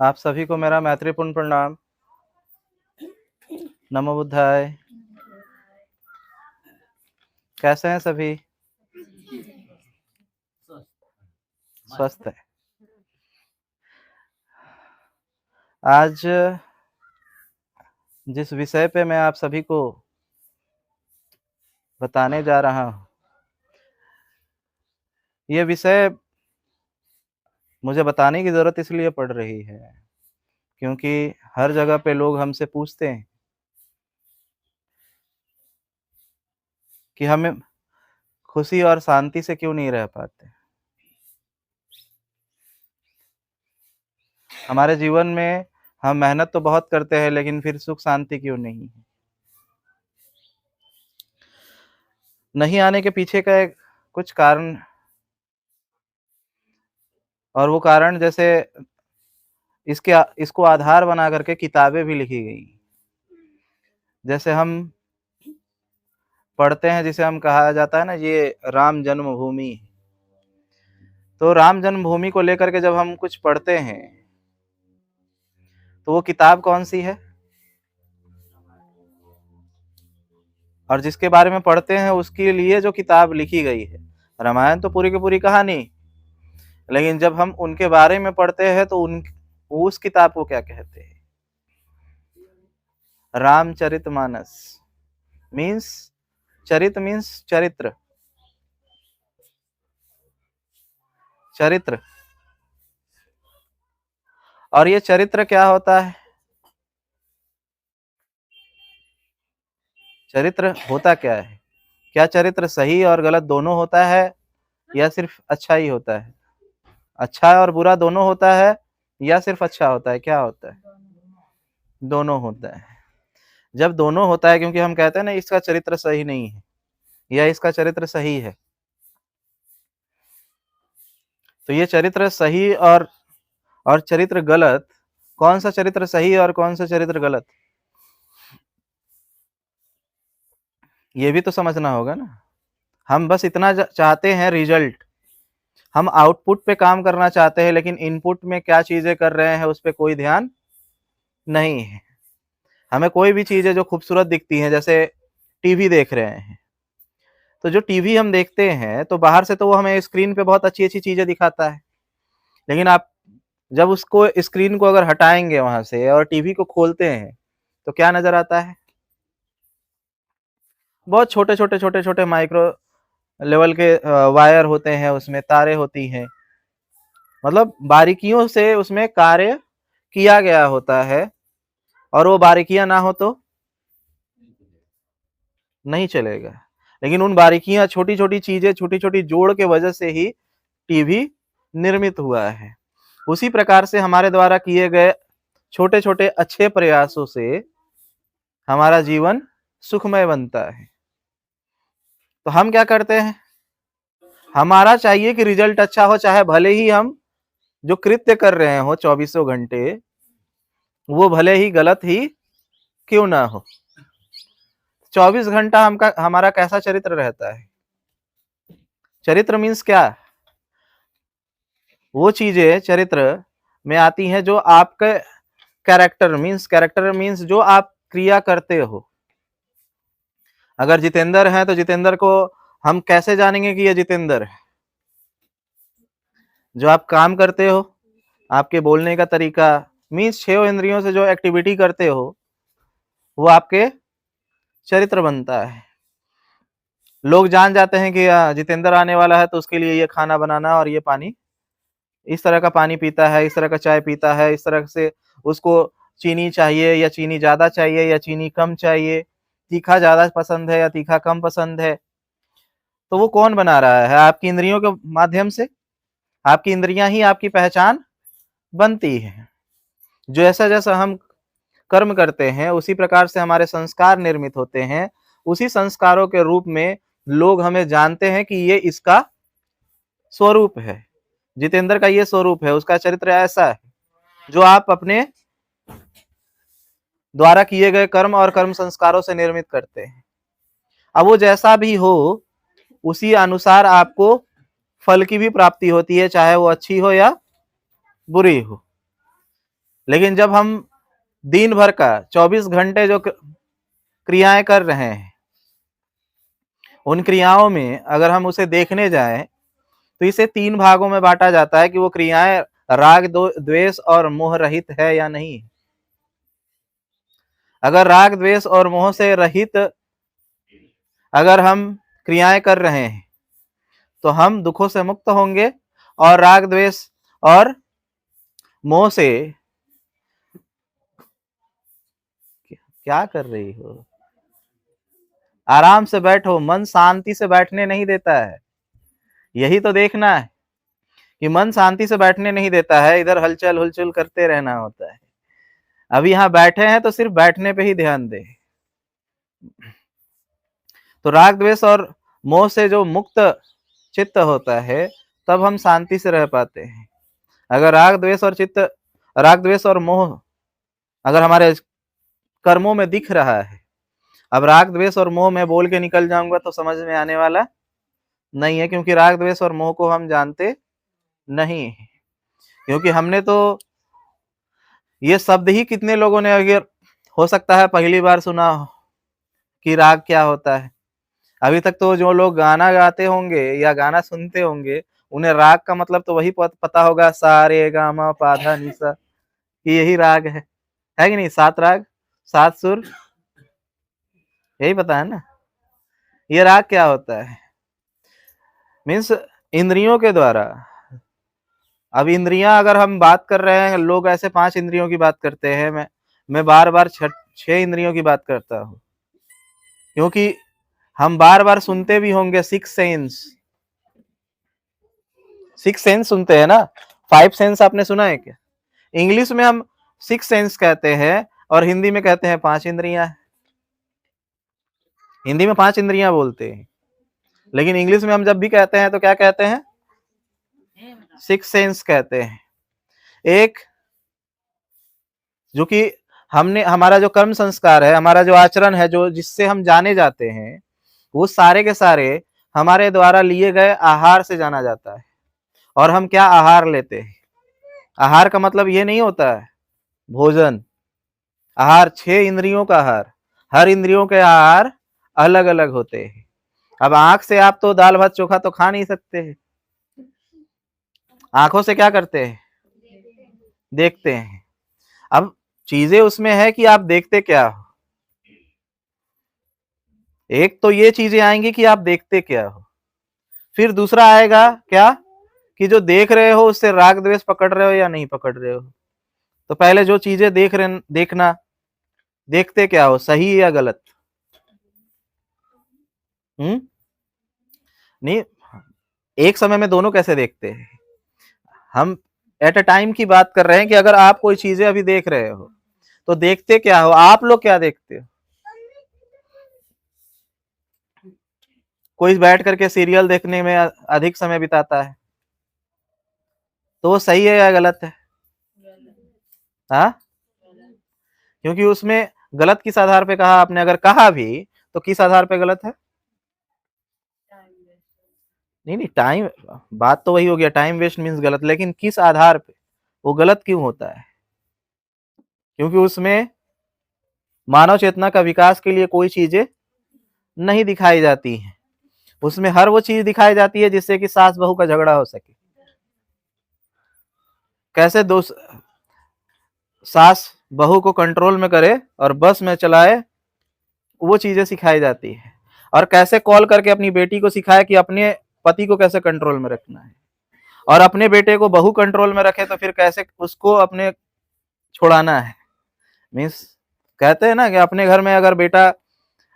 आप सभी को मेरा मैत्रीपूर्ण प्रणाम। नमो बुद्धाय। कैसे हैं सभी? स्वस्थ है। आज जिस विषय पे मैं आप सभी को बताने जा रहा हूँ, ये विषय मुझे बताने की ज़रूरत इसलिए पड़ रही है क्योंकि हर जगह पे लोग हमसे पूछते हैं कि हमें खुशी और शांति से क्यों नहीं रह पाते। हमारे जीवन में हम मेहनत तो बहुत करते हैं, लेकिन फिर सुख शांति क्यों नहीं है? नहीं आने के पीछे का कुछ कारण, और वो कारण जैसे इसको आधार बना करके किताबें भी लिखी गई। जैसे हम पढ़ते हैं, जिसे हम कहा जाता है ना, ये राम जन्मभूमि। तो राम जन्मभूमि को लेकर के जब हम कुछ पढ़ते हैं तो वो किताब कौन सी है, और जिसके बारे में पढ़ते हैं उसके लिए जो किताब लिखी गई है। रामायण तो पूरी की पूरी कहानी, लेकिन जब हम उनके बारे में पढ़ते हैं तो उस किताब को क्या कहते हैं? रामचरितमानस मीन्स, चरित मीन्स चरित्र, चरित्र। और ये चरित्र क्या होता है? चरित्र होता क्या है? क्या चरित्र सही और गलत दोनों होता है, या सिर्फ अच्छा ही होता है? अच्छा और बुरा दोनों होता है, या सिर्फ अच्छा होता है? क्या होता है? दोनों होता है। जब दोनों होता है, क्योंकि हम कहते हैं ना इसका चरित्र सही नहीं है या इसका चरित्र सही है, तो ये चरित्र सही और चरित्र गलत, कौन सा चरित्र सही और कौन सा चरित्र गलत, ये भी तो समझना होगा ना। हम बस इतना चाहते हैं रिजल्ट, हम आउटपुट पे काम करना चाहते हैं, लेकिन इनपुट में क्या चीजें कर रहे हैं उस पर कोई ध्यान नहीं है। हमें कोई भी चीजें जो खूबसूरत दिखती हैं, जैसे टीवी देख रहे हैं, तो जो टीवी हम देखते हैं तो बाहर से तो वो हमें स्क्रीन पे बहुत अच्छी अच्छी चीजें दिखाता है, लेकिन आप जब उसको स्क्रीन को अगर हटाएंगे वहां से और टीवी को खोलते हैं तो क्या नजर आता है? बहुत छोटे छोटे छोटे छोटे माइक्रो लेवल के वायर होते हैं, उसमें तारे होती हैं, मतलब बारीकियों से उसमें कार्य किया गया होता है, और वो बारीकियां ना हो तो नहीं चलेगा। लेकिन उन बारीकियां, छोटी छोटी चीजें, छोटी छोटी जोड़ के वजह से ही टीवी निर्मित हुआ है। उसी प्रकार से हमारे द्वारा किए गए छोटे छोटे अच्छे प्रयासों से हमारा जीवन सुखमय बनता है। तो हम क्या करते हैं? हमारा चाहिए कि रिजल्ट अच्छा हो, चाहे भले ही हम जो कृत्य कर रहे हो 24 घंटे वो भले ही गलत ही क्यों ना हो। 24 घंटा हमारा कैसा चरित्र रहता है? चरित्र मीन्स क्या? वो चीजें चरित्र में आती हैं जो आपके कैरेक्टर मीन्स जो आप क्रिया करते हो। अगर जितेंद्र है तो जितेंद्र को हम कैसे जानेंगे कि ये जितेंद्र है? जो आप काम करते हो, आपके बोलने का तरीका, मीन्स 6 इंद्रियों से जो एक्टिविटी करते हो वो आपके चरित्र बनता है। लोग जान जाते हैं कि जितेंद्र आने वाला है, तो उसके लिए ये खाना बनाना और ये पानी, इस तरह का पानी पीता है, इस तरह का चाय पीता है, इस तरह से उसको चीनी चाहिए या चीनी ज्यादा चाहिए या चीनी कम चाहिए, तीखा ज्यादा पसंद है या तीखा कम पसंद है। तो वो कौन बना रहा है? आपकी इंद्रियों के माध्यम से। आपकी इंद्रियां ही आपकी पहचान बनती है। जैसा जैसा हम कर्म करते हैं उसी प्रकार से हमारे संस्कार निर्मित होते हैं। उसी संस्कारों के रूप में लोग हमें जानते हैं कि ये इसका स्वरूप है, जितेंद्र का ये स्वरूप है, उसका चरित्र ऐसा है, जो आप अपने द्वारा किए गए कर्म और कर्म संस्कारों से निर्मित करते हैं। अब वो जैसा भी हो, उसी अनुसार आपको फल की भी प्राप्ति होती है, चाहे वो अच्छी हो या बुरी हो। लेकिन जब हम दिन भर का 24 घंटे जो क्रियाएं कर रहे हैं, उन क्रियाओं में अगर हम उसे देखने जाएं तो इसे 3 भागों में बांटा जाता है कि वो क्रियाएं राग, द्वेष और मोह रहित है या नहीं। अगर राग, द्वेष और मोह से रहित अगर हम क्रियाएं कर रहे हैं तो हम दुखों से मुक्त होंगे, और राग, द्वेष और मोह से क्या कर रही हो? आराम से बैठो, मन शांति से बैठने नहीं देता है। यही तो देखना है कि मन शांति से बैठने नहीं देता है, इधर हलचल हुलचुल करते रहना होता है। अभी यहाँ बैठे हैं तो सिर्फ बैठने पे ही ध्यान दे। तो राग, द्वेष और मोह से जो मुक्त चित्त होता है तब हम शांति से रह पाते हैं। अगर राग, द्वेष और मोह अगर हमारे कर्मों में दिख रहा है, अब राग, द्वेष और मोह में बोल के निकल जाऊंगा तो समझ में आने वाला नहीं है, क्योंकि राग, द्वेष और मोह को हम जानते नहीं है। क्योंकि हमने तो ये शब्द ही कितने लोगों ने अगर हो सकता है पहली बार सुना हो कि राग क्या होता है। अभी तक तो जो लोग गाना गाते होंगे या गाना सुनते होंगे उन्हें राग का मतलब तो वही पता होगा, सा रे गा मा पा धा नि सा, कि यही राग है कि नहीं? 7 राग 7 सुर, यही पता है ना। ये राग क्या होता है? मीन्स इंद्रियों के द्वारा। अब इंद्रियां अगर हम बात कर रहे हैं, लोग ऐसे 5 इंद्रियों की बात करते हैं, मैं बार बार 6 इंद्रियों की बात करता हूँ, क्योंकि हम बार बार सुनते भी होंगे 6 सेंस सुनते हैं ना। 5 सेंस आपने सुना है क्या? इंग्लिश में हम 6 सेंस कहते हैं और हिंदी में कहते हैं 5 इंद्रियां। हिंदी में 5 इंद्रियां बोलते हैं, लेकिन इंग्लिश में हम जब भी कहते हैं तो क्या कहते हैं? 6 सेंस कहते हैं। एक जो कि हमने, हमारा जो कर्म संस्कार है, हमारा जो आचरण है, जो जिससे हम जाने जाते हैं, वो सारे के सारे हमारे द्वारा लिए गए आहार से जाना जाता है। और हम क्या आहार लेते हैं? आहार का मतलब ये नहीं होता है भोजन। आहार 6 इंद्रियों का आहार, हर इंद्रियों के आहार अलग अलग होते हैं। अब आंख से आप तो दाल भात चोखा तो खा नहीं सकते हैं। आंखों से क्या करते हैं? देखते हैं। अब चीजें उसमें है कि आप देखते क्या हो। एक तो ये चीजें आएंगी कि आप देखते क्या हो, फिर दूसरा आएगा क्या कि जो देख रहे हो उससे राग द्वेष पकड़ रहे हो या नहीं पकड़ रहे हो। तो पहले जो चीजें देखना, देखते क्या हो, सही या गलत? नहीं, एक समय में दोनों कैसे देखते हैं? हम एट अ टाइम की बात कर रहे हैं कि अगर आप कोई चीजें अभी देख रहे हो तो देखते क्या हो? आप लोग क्या देखते हो? कोई बैठ करके सीरियल देखने में अधिक समय बिताता है, तो वो सही है या गलत है? हाँ, क्योंकि उसमें गलत किस आधार पे कहा आपने? अगर कहा भी तो किस आधार पे गलत है? नहीं, टाइम, बात तो वही हो गया, टाइम वेस्ट मीन्स गलत, लेकिन किस आधार पे वो गलत क्यों होता है? क्योंकि उसमें मानव चेतना का विकास के लिए कोई चीजें नहीं दिखाई जाती हैं। उसमें हर वो चीज दिखाई जाती है जिससे कि सास बहू का झगड़ा हो सके। कैसे दो सास बहू को कंट्रोल में करे और बस में चलाए, वो चीजें सिखाई जाती है। और कैसे कॉल करके अपनी बेटी को सिखाए कि अपने पति को कैसे कंट्रोल में रखना है, और अपने बेटे को बहू कंट्रोल में रखे तो फिर कैसे उसको अपने छुड़ाना है। मीन्स कहते हैं ना कि अपने घर में अगर बेटा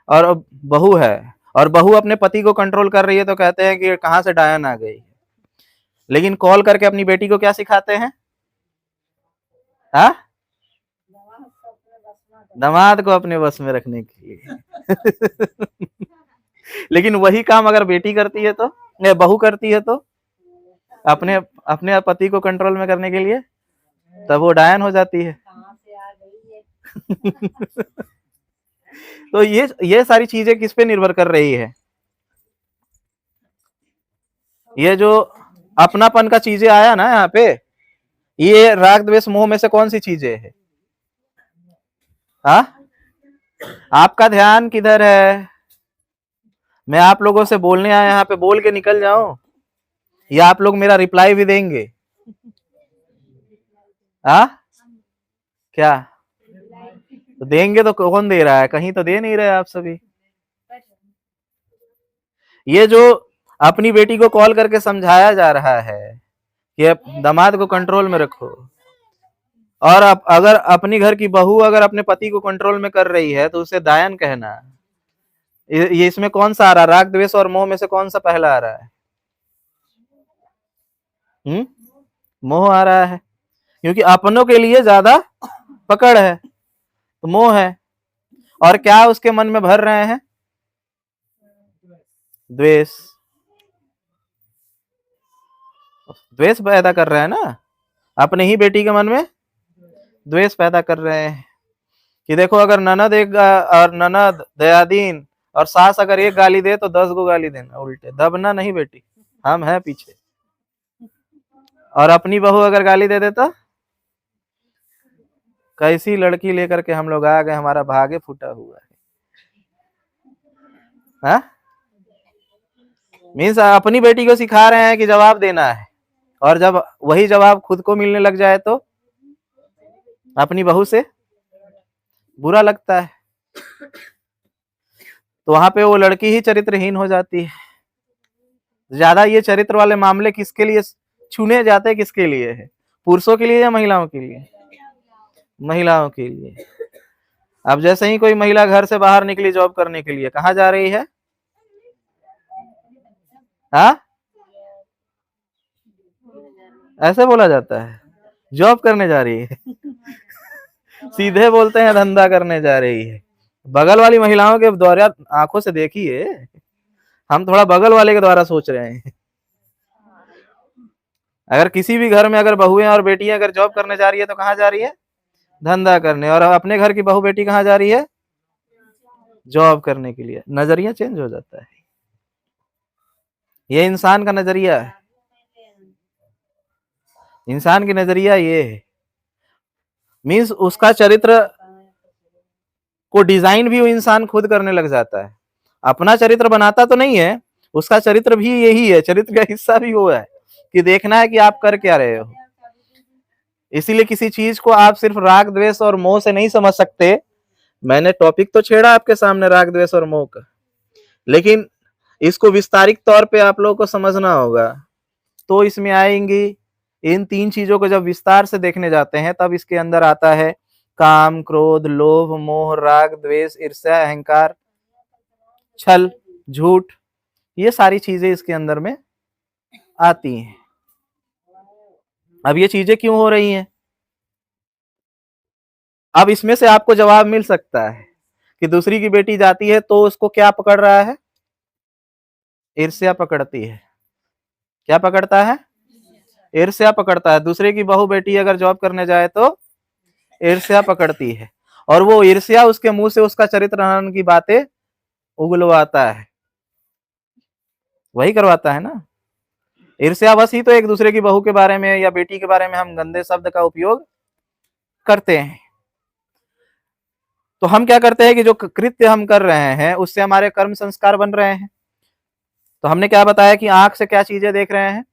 और बहू है और बहू अपने पति को कंट्रोल कर रही है तो कहते हैं कि कहां से डायन आ गई। लेकिन कॉल करके अपनी बेटी को क्या सिखाते हैं? हाँ, दामाद को अपने बस में रखने के लिए। लेकिन वही काम अगर बेटी करती है तो, या बहू करती है तो अपने अपने पति को कंट्रोल में करने के लिए, तब वो डायन हो जाती है। तो ये सारी चीजें किस पे निर्भर कर रही है? ये जो अपनापन का चीजें आया ना यहाँ पे, ये राग द्वेष मोह में से कौन सी चीजें है? हाँ, आपका ध्यान किधर है? मैं आप लोगों से बोलने आया, यहाँ पे बोल के निकल जाऊं या आप लोग मेरा रिप्लाई भी देंगे? हाँ, क्या तो देंगे? तो कौन दे रहा है? कहीं तो दे नहीं रहे आप सभी। ये जो अपनी बेटी को कॉल करके समझाया जा रहा है कि दामाद को कंट्रोल में रखो, और अगर अपनी घर की बहू अगर अपने पति को कंट्रोल में कर रही है तो उसे दायन कहना, ये इसमें कौन सा आ रहा है? राग द्वेष और मोह में से कौन सा पहला आ रहा है? मोह आ रहा है, क्योंकि अपनों के लिए ज्यादा पकड़ है तो मोह है। और क्या उसके मन में भर रहे हैं? द्वेष। द्वेष पैदा कर रहे हैं ना, अपने ही बेटी के मन में द्वेष पैदा कर रहे हैं कि देखो अगर ननद एक और ननद दयादीन और सास अगर एक गाली दे तो 10 को गाली देना, उल्टे दबना नहीं बेटी, हम हैं पीछे। और अपनी बहू अगर गाली दे देता, कैसी लड़की लेकर के हम लोग आ गए, हमारा भाग्य फूटा हुआ है। मीन्स अपनी बेटी को सिखा रहे हैं कि जवाब देना है, और जब वही जवाब खुद को मिलने लग जाए तो अपनी बहू से बुरा लगता है, तो वहां पे वो लड़की ही चरित्रहीन हो जाती है। ज्यादा ये चरित्र वाले मामले किसके लिए छूने जाते हैं? किसके लिए है? पुरुषों के लिए या महिलाओं के लिए? महिलाओं के लिए। अब जैसे ही कोई महिला घर से बाहर निकली जॉब करने के लिए, कहाँ जा रही है? हाँ, ऐसे बोला जाता है, जॉब करने जा रही है। सीधे बोलते हैं धंधा करने जा रही है। बगल वाली महिलाओं के द्वारा आंखों से देखिए, हम थोड़ा बगल वाले के द्वारा सोच रहे हैं। अगर किसी भी घर में अगर बहुएं और बेटियां अगर जॉब करने जा रही है तो कहाँ जा रही है? धंधा करने। और अपने घर की बहू बेटी कहाँ जा रही है? जॉब करने के लिए। नजरिया चेंज हो जाता है। ये इंसान का नजरिया है, इंसान की नजरिया ये है। मीन्स उसका चरित्र को डिजाइन भी वो इंसान खुद करने लग जाता है। अपना चरित्र बनाता तो नहीं है, उसका चरित्र भी यही है, चरित्र का हिस्सा भी वो है कि देखना है कि आप कर क्या रहे हो। इसीलिए किसी चीज को आप सिर्फ राग द्वेष और मोह से नहीं समझ सकते। मैंने टॉपिक तो छेड़ा आपके सामने राग द्वेष और मोह का, लेकिन इसको विस्तारित तौर पे आप लोगों को समझना होगा। तो इसमें आएंगी इन 3 चीजों को जब विस्तार से देखने जाते हैं तब इसके अंदर आता है काम, क्रोध, लोभ, मोह, राग, द्वेष, ईर्ष्या, अहंकार, छल, झूठ। ये सारी चीजें इसके अंदर में आती हैं। अब ये चीजें क्यों हो रही हैं? अब इसमें से आपको जवाब मिल सकता है कि दूसरी की बेटी जाती है तो उसको क्या पकड़ रहा है? ईर्ष्या पकड़ती है। क्या पकड़ता है? ईर्ष्या पकड़ता है। दूसरे की बहू बेटी अगर जॉब करने जाए तो ईर्ष्या पकड़ती है, और वो ईर्ष्या उसके मुंह से उसका चरित्र हनन की बातें उगलवाता है, वही करवाता है ना। ईर्ष्यावश ही तो एक दूसरे की बहू के बारे में या बेटी के बारे में हम गंदे शब्द का उपयोग करते हैं। तो हम क्या करते हैं कि जो कृत्य हम कर रहे हैं उससे हमारे कर्म संस्कार बन रहे हैं। तो हमने क्या बताया कि आंख से क्या चीजें देख रहे हैं?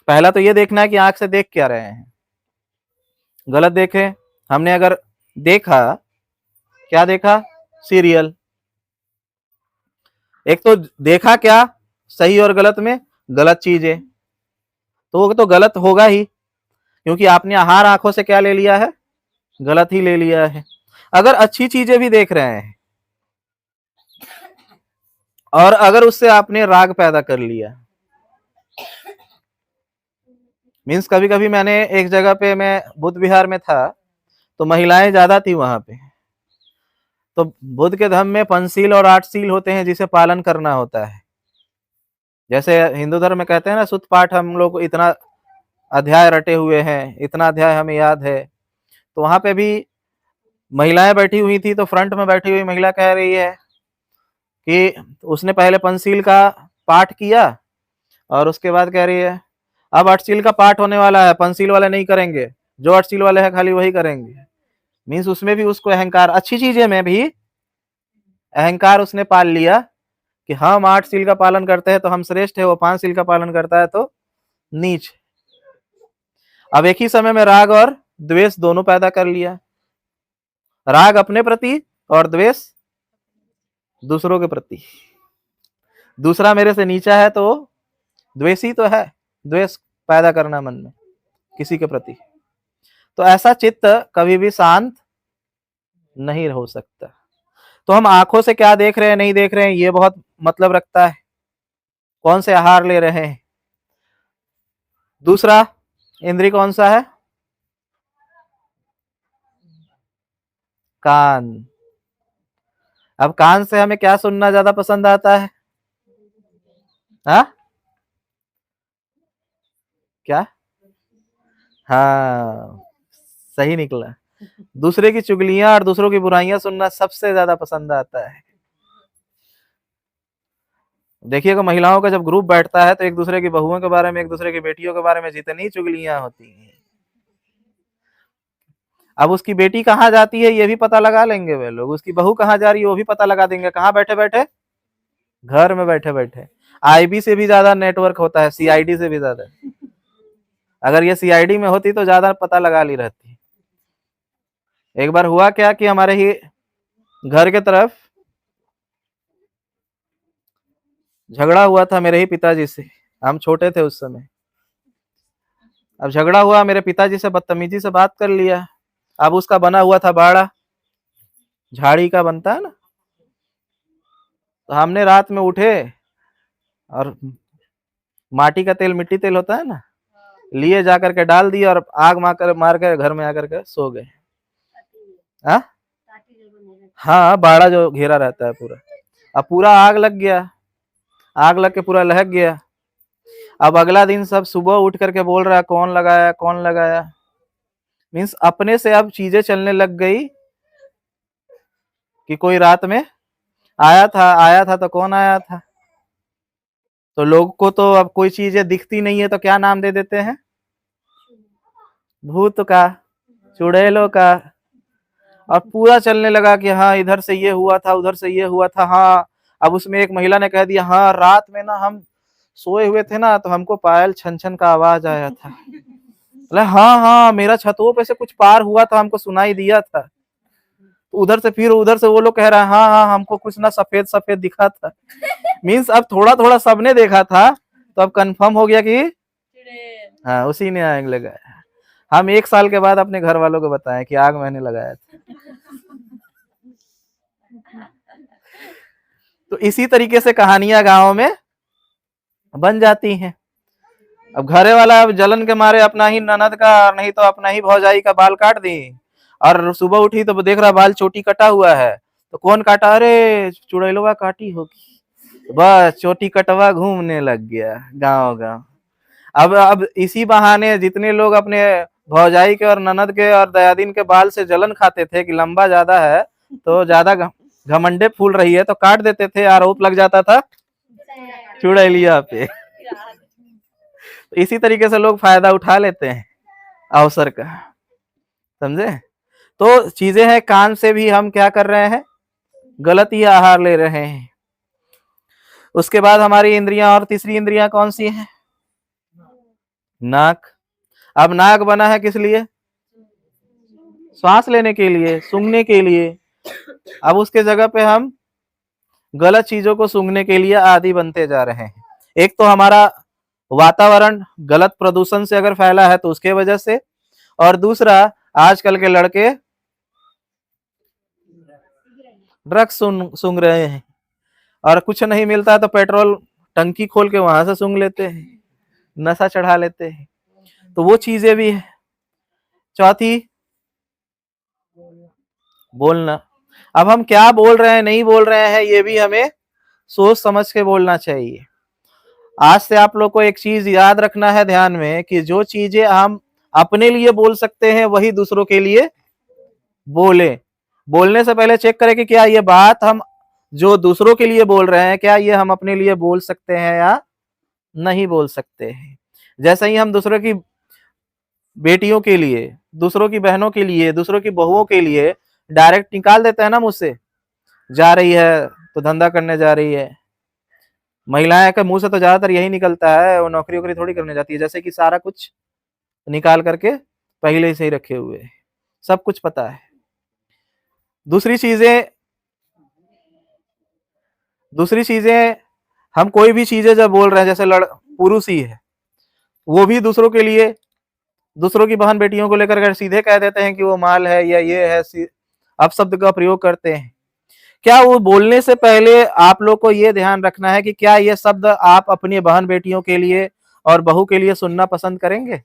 पहला तो ये देखना है कि आंख से देख क्या रहे हैं। गलत देखे हमने, अगर देखा, क्या देखा? सीरियल। एक तो देखा क्या सही और गलत में? गलत चीजें, तो वो तो गलत होगा ही, क्योंकि आपने आहार आंखों से क्या ले लिया है? गलत ही ले लिया है। अगर अच्छी चीजें भी देख रहे हैं और अगर उससे आपने राग पैदा कर लिया, मीन्स कभी कभी मैंने एक जगह पे, मैं बुद्ध विहार में था तो महिलाएं ज्यादा थी वहां पे। तो बुद्ध के धर्म में पंचशील और 8 शील होते हैं जिसे पालन करना होता है। जैसे हिंदू धर्म में कहते हैं ना, सुत पाठ हम लोग इतना अध्याय रटे हुए हैं, इतना अध्याय हमें याद है। तो वहां पे भी महिलाएं बैठी हुई थी, तो फ्रंट में बैठी हुई महिला कह रही है कि उसने पहले पंचशील का पाठ किया और उसके बाद कह रही है अब अटशील का पाठ होने वाला है, पंचशील वाले नहीं करेंगे, जो अटशील वाले हैं खाली वही करेंगे। मीन्स उसमें भी उसको अहंकार, अच्छी चीजें में भी अहंकार उसने पाल लिया कि हम 8 शील का पालन करते हैं तो हम श्रेष्ठ है, वो 5 शील का पालन करता है तो नीच। अब एक ही समय में राग और द्वेष दोनों पैदा कर लिया, राग अपने प्रति और द्वेष दूसरों के प्रति। दूसरा मेरे से नीचा है तो द्वेषी तो है, द्वेष पैदा करना मन में किसी के प्रति। तो ऐसा चित्त कभी भी शांत नहीं हो सकता। तो हम आंखों से क्या देख रहे हैं नहीं देख रहे हैं ये बहुत मतलब रखता है, कौन से आहार ले रहे हैं। दूसरा इंद्रिय कौन सा है? कान। अब कान से हमें क्या सुनना ज्यादा पसंद आता है? हाँ क्या? हाँ सही निकला, दूसरे की चुगलियां और दूसरों की बुराइयां सुनना सबसे ज्यादा पसंद आता है। देखिएगा महिलाओं का जब ग्रुप बैठता है तो एक दूसरे की बहुओं के बारे में, एक दूसरे की बेटियों के बारे में जितनी चुगलियां होती हैं, अब उसकी बेटी कहाँ जाती है ये भी पता लगा लेंगे वे लोग, उसकी बहू कहाँ जा रही है वो भी पता लगा देंगे। कहाँ बैठे बैठे? घर में बैठे बैठे। आईबी से भी ज्यादा नेटवर्क होता है, सीआईडी से भी ज्यादा। अगर ये सीआईडी में होती तो ज्यादा पता लगा ली रहती। एक बार हुआ क्या कि हमारे ही घर के तरफ झगड़ा हुआ था मेरे ही पिताजी से, हम छोटे थे उस समय। अब झगड़ा हुआ, मेरे पिताजी से बदतमीजी से बात कर लिया। अब उसका बना हुआ था बाड़ा, झाड़ी का बनता है ना, तो हमने रात में उठे और माटी का तेल, मिट्टी तेल होता है ना, लिए जाकर के डाल दिया और आग मार कर घर में आकर के सो गए। हाँ बाड़ा जो घेरा रहता है पूरा, अब पूरा आग लग गया, आग लग के पूरा लहक गया। अब अगला दिन सब सुबह उठ करके बोल रहा है कौन लगाया कौन लगाया। मीन्स अपने से अब चीजें चलने लग गई कि कोई रात में आया था तो कौन आया था। तो लोग को तो अब कोई चीजें दिखती नहीं है तो क्या नाम दे देते हैं? भूत का, चुड़ैलों का। और पूरा चलने लगा कि हाँ इधर से ये हुआ था, उधर से ये हुआ था। हाँ अब उसमें एक महिला ने कह दिया हाँ रात में ना हम सोए हुए थे ना तो हमको पायल छन छन का आवाज आया था। बोले हाँ हाँ मेरा छतों पे से कुछ पार हुआ था, हमको सुनाई दिया था। तो उधर से फिर उधर से वो लोग कह रहा है हाँ हाँ हमको कुछ ना सफेद सफेद दिखा था। मीन्स अब थोड़ा थोड़ा सबने देखा था तो अब कंफर्म हो गया कि हाँ उसी ने आग लगाया। हम 1 साल के बाद अपने घर वालों को बताएं कि आग मैंने लगाया था। तो इसी तरीके से कहानियां गांव में बन जाती हैं। अब घरे वाला अब जलन के मारे अपना ही ननद का नहीं तो अपना ही भौजाई का बाल काट दी, और सुबह उठी तो देख रहा बाल चोटी कटा हुआ है। तो कौन काटा? अरे चुड़ैलवा काटी होगी। बस चोटी कटवा घूमने लग गया गांव गांव। अब इसी बहाने जितने लोग अपने भौजाई के और ननद के और दयादीन के बाल से जलन खाते थे कि लंबा ज्यादा है तो ज्यादा घमंडे फूल रही है तो काट देते थे, आरोप लग जाता था चुड़ैलिया पे। तो इसी तरीके से लोग फायदा उठा लेते हैं अवसर का, समझे। तो चीजें हैं, कान से भी हम क्या कर रहे हैं? गलत ही आहार ले रहे हैं। उसके बाद हमारी इंद्रियां, और तीसरी इंद्रियां कौन सी है? नाक। अब नाक बना है किस लिए? श्वास लेने के लिए, सूंघने के लिए। अब उसके जगह पे हम गलत चीजों को सूंघने के लिए आदी बनते जा रहे हैं। एक तो हमारा वातावरण गलत प्रदूषण से अगर फैला है तो उसके वजह से, और दूसरा आजकल के लड़के ड्रग्स सूंघ रहे हैं, और कुछ नहीं मिलता है तो पेट्रोल टंकी खोल के वहां से सूंघ लेते हैं, नशा चढ़ा लेते हैं। तो वो चीजें भी है। चौथी बोलना। अब हम क्या बोल रहे हैं नहीं बोल रहे हैं ये भी हमें सोच समझ के बोलना चाहिए। आज से आप लोग को एक चीज याद रखना है ध्यान में कि जो चीजें हम अपने लिए बोल सकते हैं वही दूसरों के लिए बोले। बोलने से पहले चेक करें कि क्या ये बात हम जो दूसरों के लिए बोल रहे हैं क्या ये हम अपने लिए बोल सकते हैं या नहीं बोल सकते हैं। जैसे ही हम दूसरों की बेटियों के लिए, दूसरों की बहनों के लिए, दूसरों की बहुओं के लिए डायरेक्ट निकाल देते हैं ना मुंह से, जा रही है तो धंधा करने जा रही है। महिलाएं का मुंह से तो ज्यादातर यही निकलता है, वो नौकरी वोकरी थोड़ी करने जाती है, जैसे कि सारा कुछ निकाल करके पहले से ही रखे हुए हैं, सब कुछ पता है। दूसरी चीजें हम कोई भी चीजें जब बोल रहे हैं, जैसे पुरुष ही है, वो भी दूसरों के लिए, दूसरों की बहन बेटियों को लेकर सीधे कह देते हैं कि वो माल है या ये है, अपशब्द का प्रयोग करते हैं। क्या वो बोलने से पहले आप लोग को ये ध्यान रखना है कि क्या ये शब्द आप अपनी बहन बेटियों के लिए और बहू के लिए सुनना पसंद करेंगे?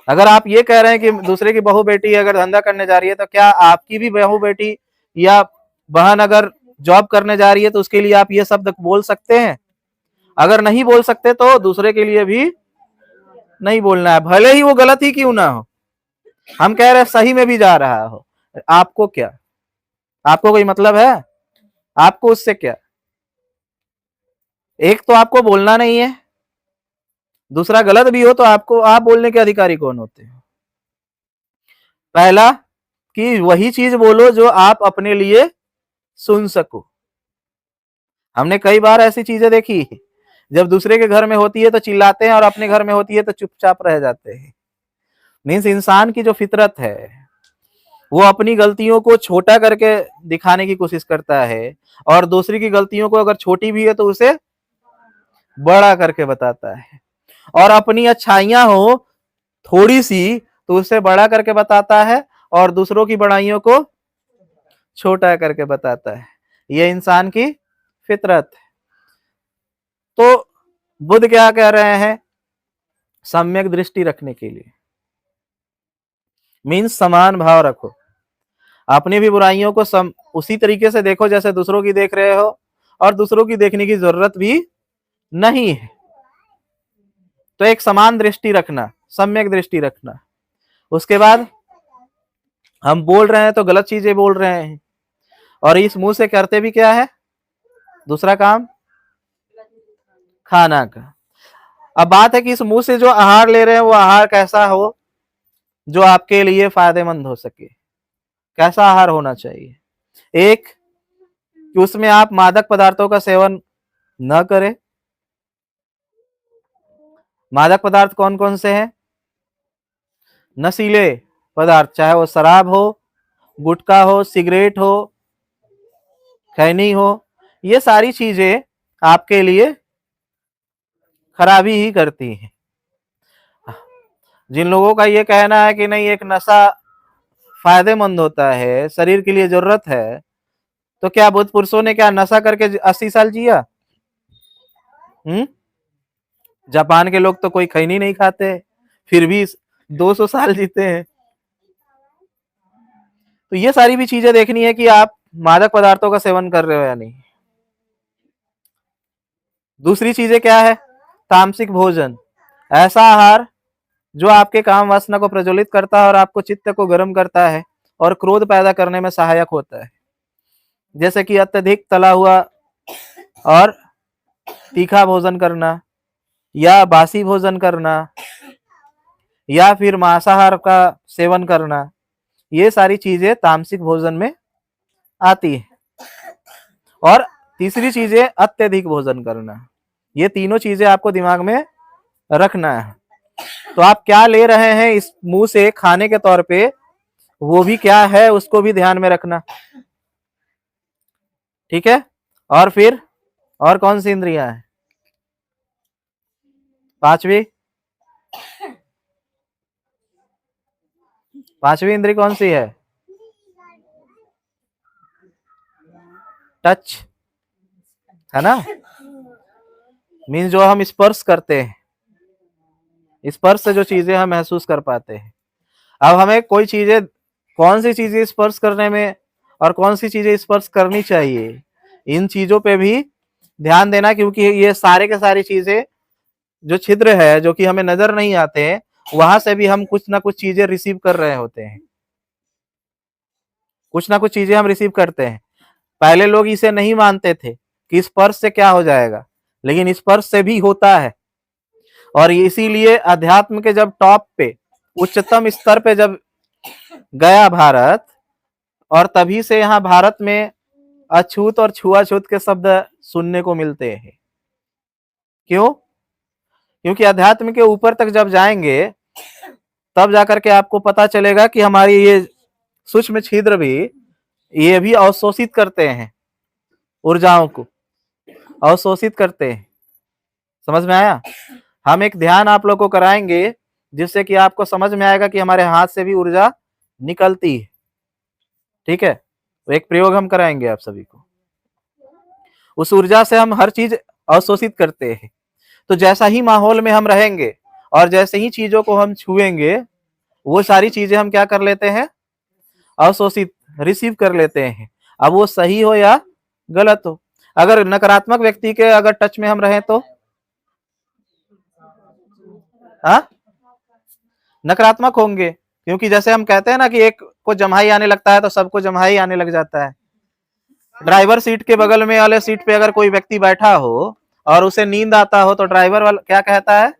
अगर आप ये कह रहे हैं कि दूसरे की बहू बेटी अगर धंधा करने जा रही है, तो क्या आपकी भी बहू बेटी या बहन अगर जॉब करने जा रही है तो उसके लिए आप ये शब्द बोल सकते हैं? अगर नहीं बोल सकते तो दूसरे के लिए भी नहीं बोलना है, भले ही वो गलत ही क्यों ना हो। हम कह रहे हैं सही में भी जा रहा हो, आपको क्या, आपको कोई मतलब है? आपको उससे क्या? एक तो आपको बोलना नहीं है, दूसरा गलत भी हो तो आपको, आप बोलने के अधिकारी कौन होते हैं? पहला कि वही चीज बोलो जो आप अपने लिए सुन सको। हमने कई बार ऐसी चीजें देखी, जब दूसरे के घर में होती है तो चिल्लाते हैं और अपने घर में होती है तो चुपचाप रह जाते हैं। मीन्स इंसान की जो फितरत है वो अपनी गलतियों को छोटा करके दिखाने की कोशिश करता है, और दूसरी की गलतियों को अगर छोटी भी है तो उसे बड़ा करके बताता है, और अपनी अच्छाइयां हो थोड़ी सी तो उसे बड़ा करके बताता है, और दूसरों की बड़ाइयों को छोटा करके बताता है। ये इंसान की फितरत है। तो बुद्ध क्या कह रहे हैं? सम्यक दृष्टि रखने के लिए, मीन्स समान भाव रखो, अपनी भी बुराइयों को उसी तरीके से देखो जैसे दूसरों की देख रहे हो, और दूसरों की देखने की जरूरत भी नहीं है। तो एक समान दृष्टि रखना, सम्यक दृष्टि रखना। उसके बाद हम बोल रहे हैं तो गलत चीजें बोल रहे हैं, और इस मुंह से करते भी क्या है? दूसरा काम खाना का। अब बात है कि इस मुंह से जो आहार ले रहे हैं वो आहार कैसा हो जो आपके लिए फायदेमंद हो सके। कैसा आहार होना चाहिए? एक, कि उसमें आप मादक पदार्थों का सेवन न करें। मादक पदार्थ कौन कौन से हैं? नशीले पदार्थ, चाहे वो शराब हो, गुटखा हो, सिगरेट हो, खैनी हो, ये सारी चीजें आपके लिए खराबी ही करती हैं। जिन लोगों का ये कहना है कि नहीं एक नशा फायदेमंद होता है, शरीर के लिए जरूरत है, तो क्या बुद्ध पुरुषों ने क्या नशा करके 80 साल जिया? जापान के लोग तो कोई खैनी नहीं खाते, फिर भी 200 साल जीते हैं। तो ये सारी भी चीजें देखनी है कि आप मादक पदार्थों का सेवन कर रहे हो या नहीं। दूसरी चीजें क्या है? तामसिक भोजन, ऐसा आहार जो आपके काम वासना को प्रज्वलित करता है और आपको चित्त को गर्म करता है और क्रोध पैदा करने में सहायक होता है, जैसे कि अत्यधिक तला हुआ और तीखा भोजन करना, या बासी भोजन करना, या फिर मांसाहार का सेवन करना। ये सारी चीजें तामसिक भोजन में आती है। और तीसरी चीजें अत्यधिक भोजन करना। ये तीनों चीजें आपको दिमाग में रखना है। तो आप क्या ले रहे हैं इस मुंह से खाने के तौर पे, वो भी क्या है उसको भी ध्यान में रखना। ठीक है? और फिर और कौन सी इंद्रियां हैं? पांचवी इंद्री कौन सी है? टच, है ना? मीन्स जो हम स्पर्श करते हैं, स्पर्श से जो चीजें हम महसूस कर पाते हैं। अब हमें कोई चीजें, कौन सी चीजें स्पर्श करने में और कौन सी चीजें स्पर्श करनी चाहिए, इन चीजों पे भी ध्यान देना, क्योंकि ये सारे के सारी चीजें जो छिद्र है जो कि हमें नजर नहीं आते हैं, वहां से भी हम कुछ ना कुछ चीजें रिसीव कर रहे होते हैं, कुछ ना कुछ चीजें हम रिसीव करते हैं। पहले लोग इसे नहीं मानते थे कि स्पर्श से क्या हो जाएगा, लेकिन स्पर्श से भी होता है। और इसीलिए अध्यात्म के जब टॉप पे, उच्चतम स्तर पे जब गया भारत, और तभी से यहाँ भारत में अछूत और छुआछूत के शब्द सुनने को मिलते हैं। क्यों? क्योंकि अध्यात्म के ऊपर तक जब जाएंगे तब जाकर के आपको पता चलेगा कि हमारी ये सूक्ष्म छिद्र भी, ये भी अवशोषित करते हैं, ऊर्जाओं को अवशोषित करते हैं। समझ में आया? हम एक ध्यान आप लोग को कराएंगे जिससे कि आपको समझ में आएगा कि हमारे हाथ से भी ऊर्जा निकलती है। ठीक है, तो एक प्रयोग हम कराएंगे आप सभी को। उस ऊर्जा से हम हर चीज अवशोषित करते हैं। तो जैसा ही माहौल में हम रहेंगे और जैसे ही चीजों को हम छुएंगे, वो सारी चीजें हम क्या कर लेते हैं? अवशोषित, रिसीव कर लेते हैं। अब वो सही हो या गलत हो। अगर नकारात्मक व्यक्ति के अगर टच में हम रहें तो नकारात्मक होंगे, क्योंकि जैसे हम कहते हैं ना कि एक को जम्हाई आने लगता है तो सबको जम्हाई आने लग जाता है। ड्राइवर सीट के बगल में वाले सीट पे अगर कोई व्यक्ति बैठा हो और उसे नींद आता हो तो ड्राइवर वाला क्या कहता है?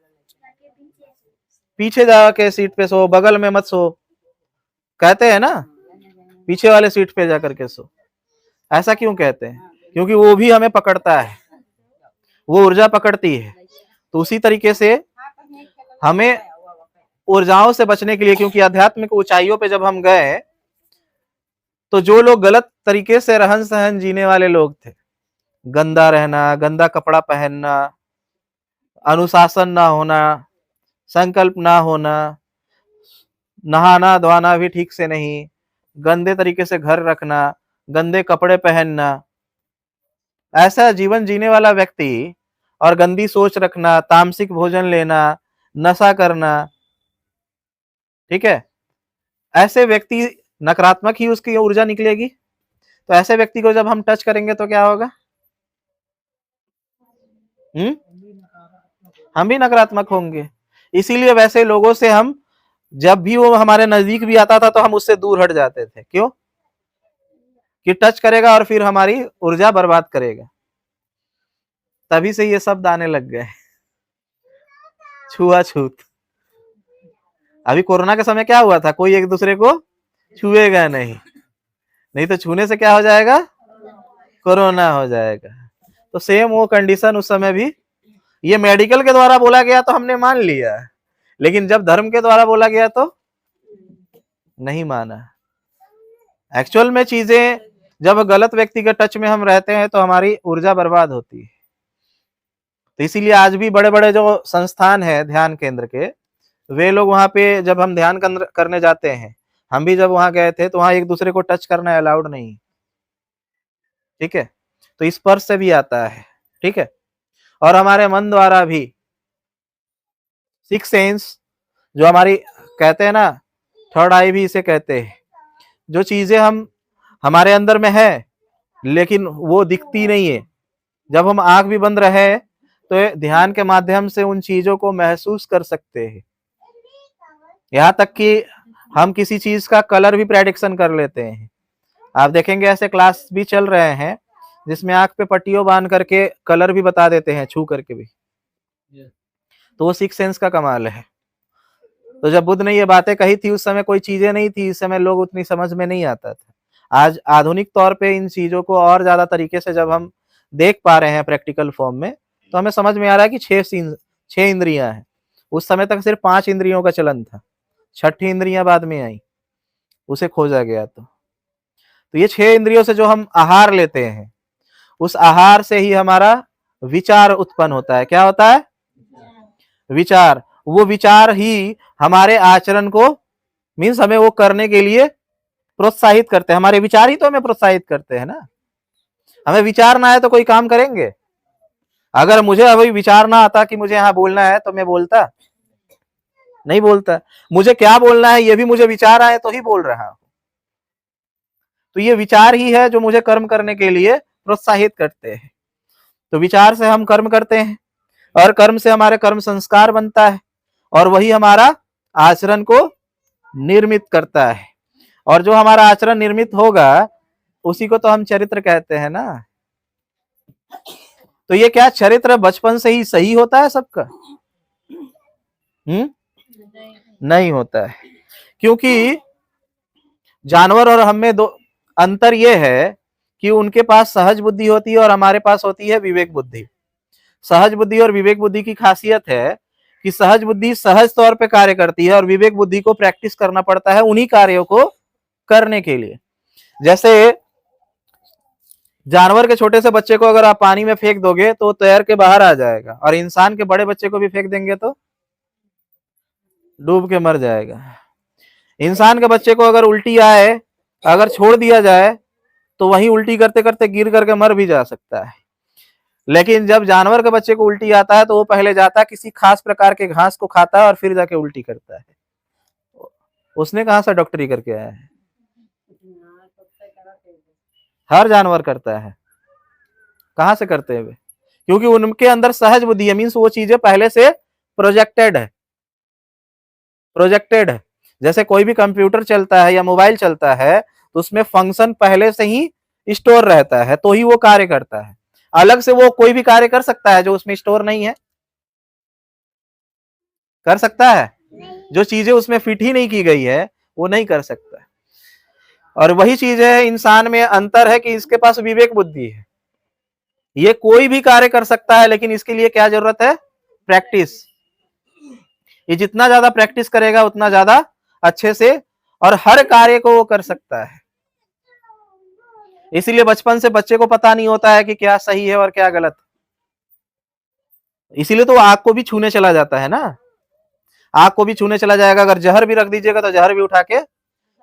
पीछे जाके सीट पे सो, बगल में मत सो, कहते हैं ना, पीछे वाले सीट पे जाकर के सो। ऐसा क्यों कहते हैं? क्योंकि वो भी हमें पकड़ता है, वो ऊर्जा पकड़ती है। तो उसी तरीके से हमें ऊर्जाओं से बचने के लिए, क्योंकि आध्यात्मिक ऊंचाइयों पे जब हम गए तो जो लोग गलत तरीके से रहन सहन जीने वाले लोग थे, गंदा रहना, गंदा कपड़ा पहनना, अनुशासन ना होना, संकल्प ना होना, नहाना धोना भी ठीक से नहीं, गंदे तरीके से घर रखना, गंदे कपड़े पहनना, ऐसा जीवन जीने वाला व्यक्ति और गंदी सोच रखना, तामसिक भोजन लेना, नशा करना, ठीक है, ऐसे व्यक्ति नकारात्मक ही उसकी ऊर्जा निकलेगी। तो ऐसे व्यक्ति को जब हम टच करेंगे तो क्या होगा? हम भी नकारात्मक होंगे। इसीलिए वैसे लोगों से हम, जब भी वो हमारे नजदीक भी आता था तो हम उससे दूर हट जाते थे। क्यों? कि टच करेगा और फिर हमारी ऊर्जा बर्बाद करेगा। तभी से ये शब्द आने लग गए, छुआछूत। अभी कोरोना के समय क्या हुआ था? कोई एक दूसरे को छुएगा नहीं, नहीं तो छूने से क्या हो जाएगा? कोरोना हो जाएगा। तो सेम वो कंडीशन उस समय भी, ये मेडिकल के द्वारा बोला गया तो हमने मान लिया, लेकिन जब धर्म के द्वारा बोला गया तो नहीं माना। एक्चुअल में चीजें जब गलत व्यक्ति के टच में हम रहते हैं तो हमारी ऊर्जा बर्बाद होती है। तो इसीलिए आज भी बड़े बड़े जो संस्थान है ध्यान केंद्र के, वे लोग वहां पे जब हम ध्यान करने जाते हैं, हम भी जब वहां गए थे तो वहां एक दूसरे को टच करना अलाउड नहीं। ठीक है, तो स्पर्श से भी आता है। ठीक है, और हमारे मन द्वारा भी, सिक्स सेंस जो हमारी कहते हैं ना, थर्ड आई भी इसे कहते हैं, जो चीजें हम हमारे अंदर में है लेकिन वो दिखती नहीं है, जब हम आंख भी बंद रहे तो ध्यान के माध्यम से उन चीजों को महसूस कर सकते हैं। यहाँ तक कि हम किसी चीज का कलर भी प्रेडिक्शन कर लेते हैं। आप देखेंगे ऐसे क्लास भी चल रहे हैं जिसमें आंख पे पट्टियों बांध करके कलर भी बता देते हैं, छू करके भी। तो वो सिक्स सेंस का कमाल है। तो जब बुद्ध ने ये बातें कही थी उस समय कोई चीजें नहीं थी, इस समय लोग उतनी समझ में नहीं आता था। आज आधुनिक तौर पे इन चीजों को और ज्यादा तरीके से जब हम देख पा रहे हैं प्रैक्टिकल फॉर्म में, तो हमें समझ में आ रहा है कि छह इंद्रियां हैं। उस समय तक सिर्फ 5 इंद्रियों का चलन था, छठी इंद्रियां बाद में आई, उसे खोजा गया। तो ये 6 इंद्रियों से जो हम आहार लेते हैं, उस आहार से ही हमारा विचार उत्पन्न होता है। क्या होता है? विचार। वो विचार ही हमारे आचरण को, मीन्स हमें वो करने के लिए प्रोत्साहित करते हैं। हमारे विचार ही तो हमें प्रोत्साहित करते हैं ना। हमें विचार ना आए तो कोई काम करेंगे? अगर मुझे अभी विचार ना आता कि मुझे यहाँ बोलना है तो मैं बोलता नहीं? बोलता। मुझे क्या बोलना है ये भी मुझे विचार आए तो ही बोल रहा हूं। तो ये विचार ही है जो मुझे कर्म करने के लिए प्रोत्साहित करते हैं। तो विचार से हम कर्म करते हैं और कर्म से हमारे कर्म संस्कार बनता है और वही हमारा आचरण को निर्मित करता है। और जो हमारा आचरण निर्मित होगा उसी को तो हम चरित्र कहते हैं ना। तो ये क्या चरित्र बचपन से ही सही होता है सबका? नहीं होता है, क्योंकि जानवर और हम में दो अंतर ये है कि उनके पास सहज बुद्धि होती है और हमारे पास होती है विवेक बुद्धि। सहज बुद्धि और विवेक बुद्धि की खासियत है कि सहज बुद्धि सहज तौर पे कार्य करती है और विवेक बुद्धि को प्रैक्टिस करना पड़ता है उन्हीं कार्यों को करने के लिए। जैसे जानवर के छोटे से बच्चे को अगर आप पानी में फेंक दोगे तो तैर के बाहर आ जाएगा, और इंसान के बड़े बच्चे को भी फेंक देंगे तो डूब के मर जाएगा। इंसान के बच्चे को अगर उल्टी आए, अगर छोड़ दिया जाए तो वहीं उल्टी करते करते गिर करके मर भी जा सकता है। लेकिन जब जानवर के बच्चे को उल्टी आता है तो वो पहले जाता है किसी खास प्रकार के घास को खाता है और फिर जाके उल्टी करता है। उसने कहां से डॉक्टरी करके आया है? हर जानवर करता है। कहां से करते हैं वे? क्योंकि उनके अंदर सहज बुद्धि है, मीन्स वो चीजें पहले से प्रोजेक्टेड है। प्रोजेक्टेड है। जैसे कोई भी कंप्यूटर चलता है या मोबाइल चलता है तो उसमें फंक्शन पहले से ही स्टोर रहता है तो ही वो कार्य करता है। अलग से वो कोई भी कार्य कर सकता है जो उसमें स्टोर नहीं है? कर सकता है? जो चीजें उसमें फिट ही नहीं की गई है वो नहीं कर सकता। और वही चीज है, इंसान में अंतर है कि इसके पास विवेक बुद्धि है। ये कोई भी कार्य कर सकता है, लेकिन इसके लिए क्या जरूरत है? प्रैक्टिस। ये जितना ज्यादा प्रैक्टिस करेगा उतना ज्यादा अच्छे से और हर कार्य को वो कर सकता है। इसीलिए बचपन से बच्चे को पता नहीं होता है कि क्या सही है और क्या गलत। इसीलिए तो आग को भी छूने चला जाता है ना। आग को भी छूने चला जाएगा, अगर जहर भी रख दीजिएगा तो जहर भी उठा के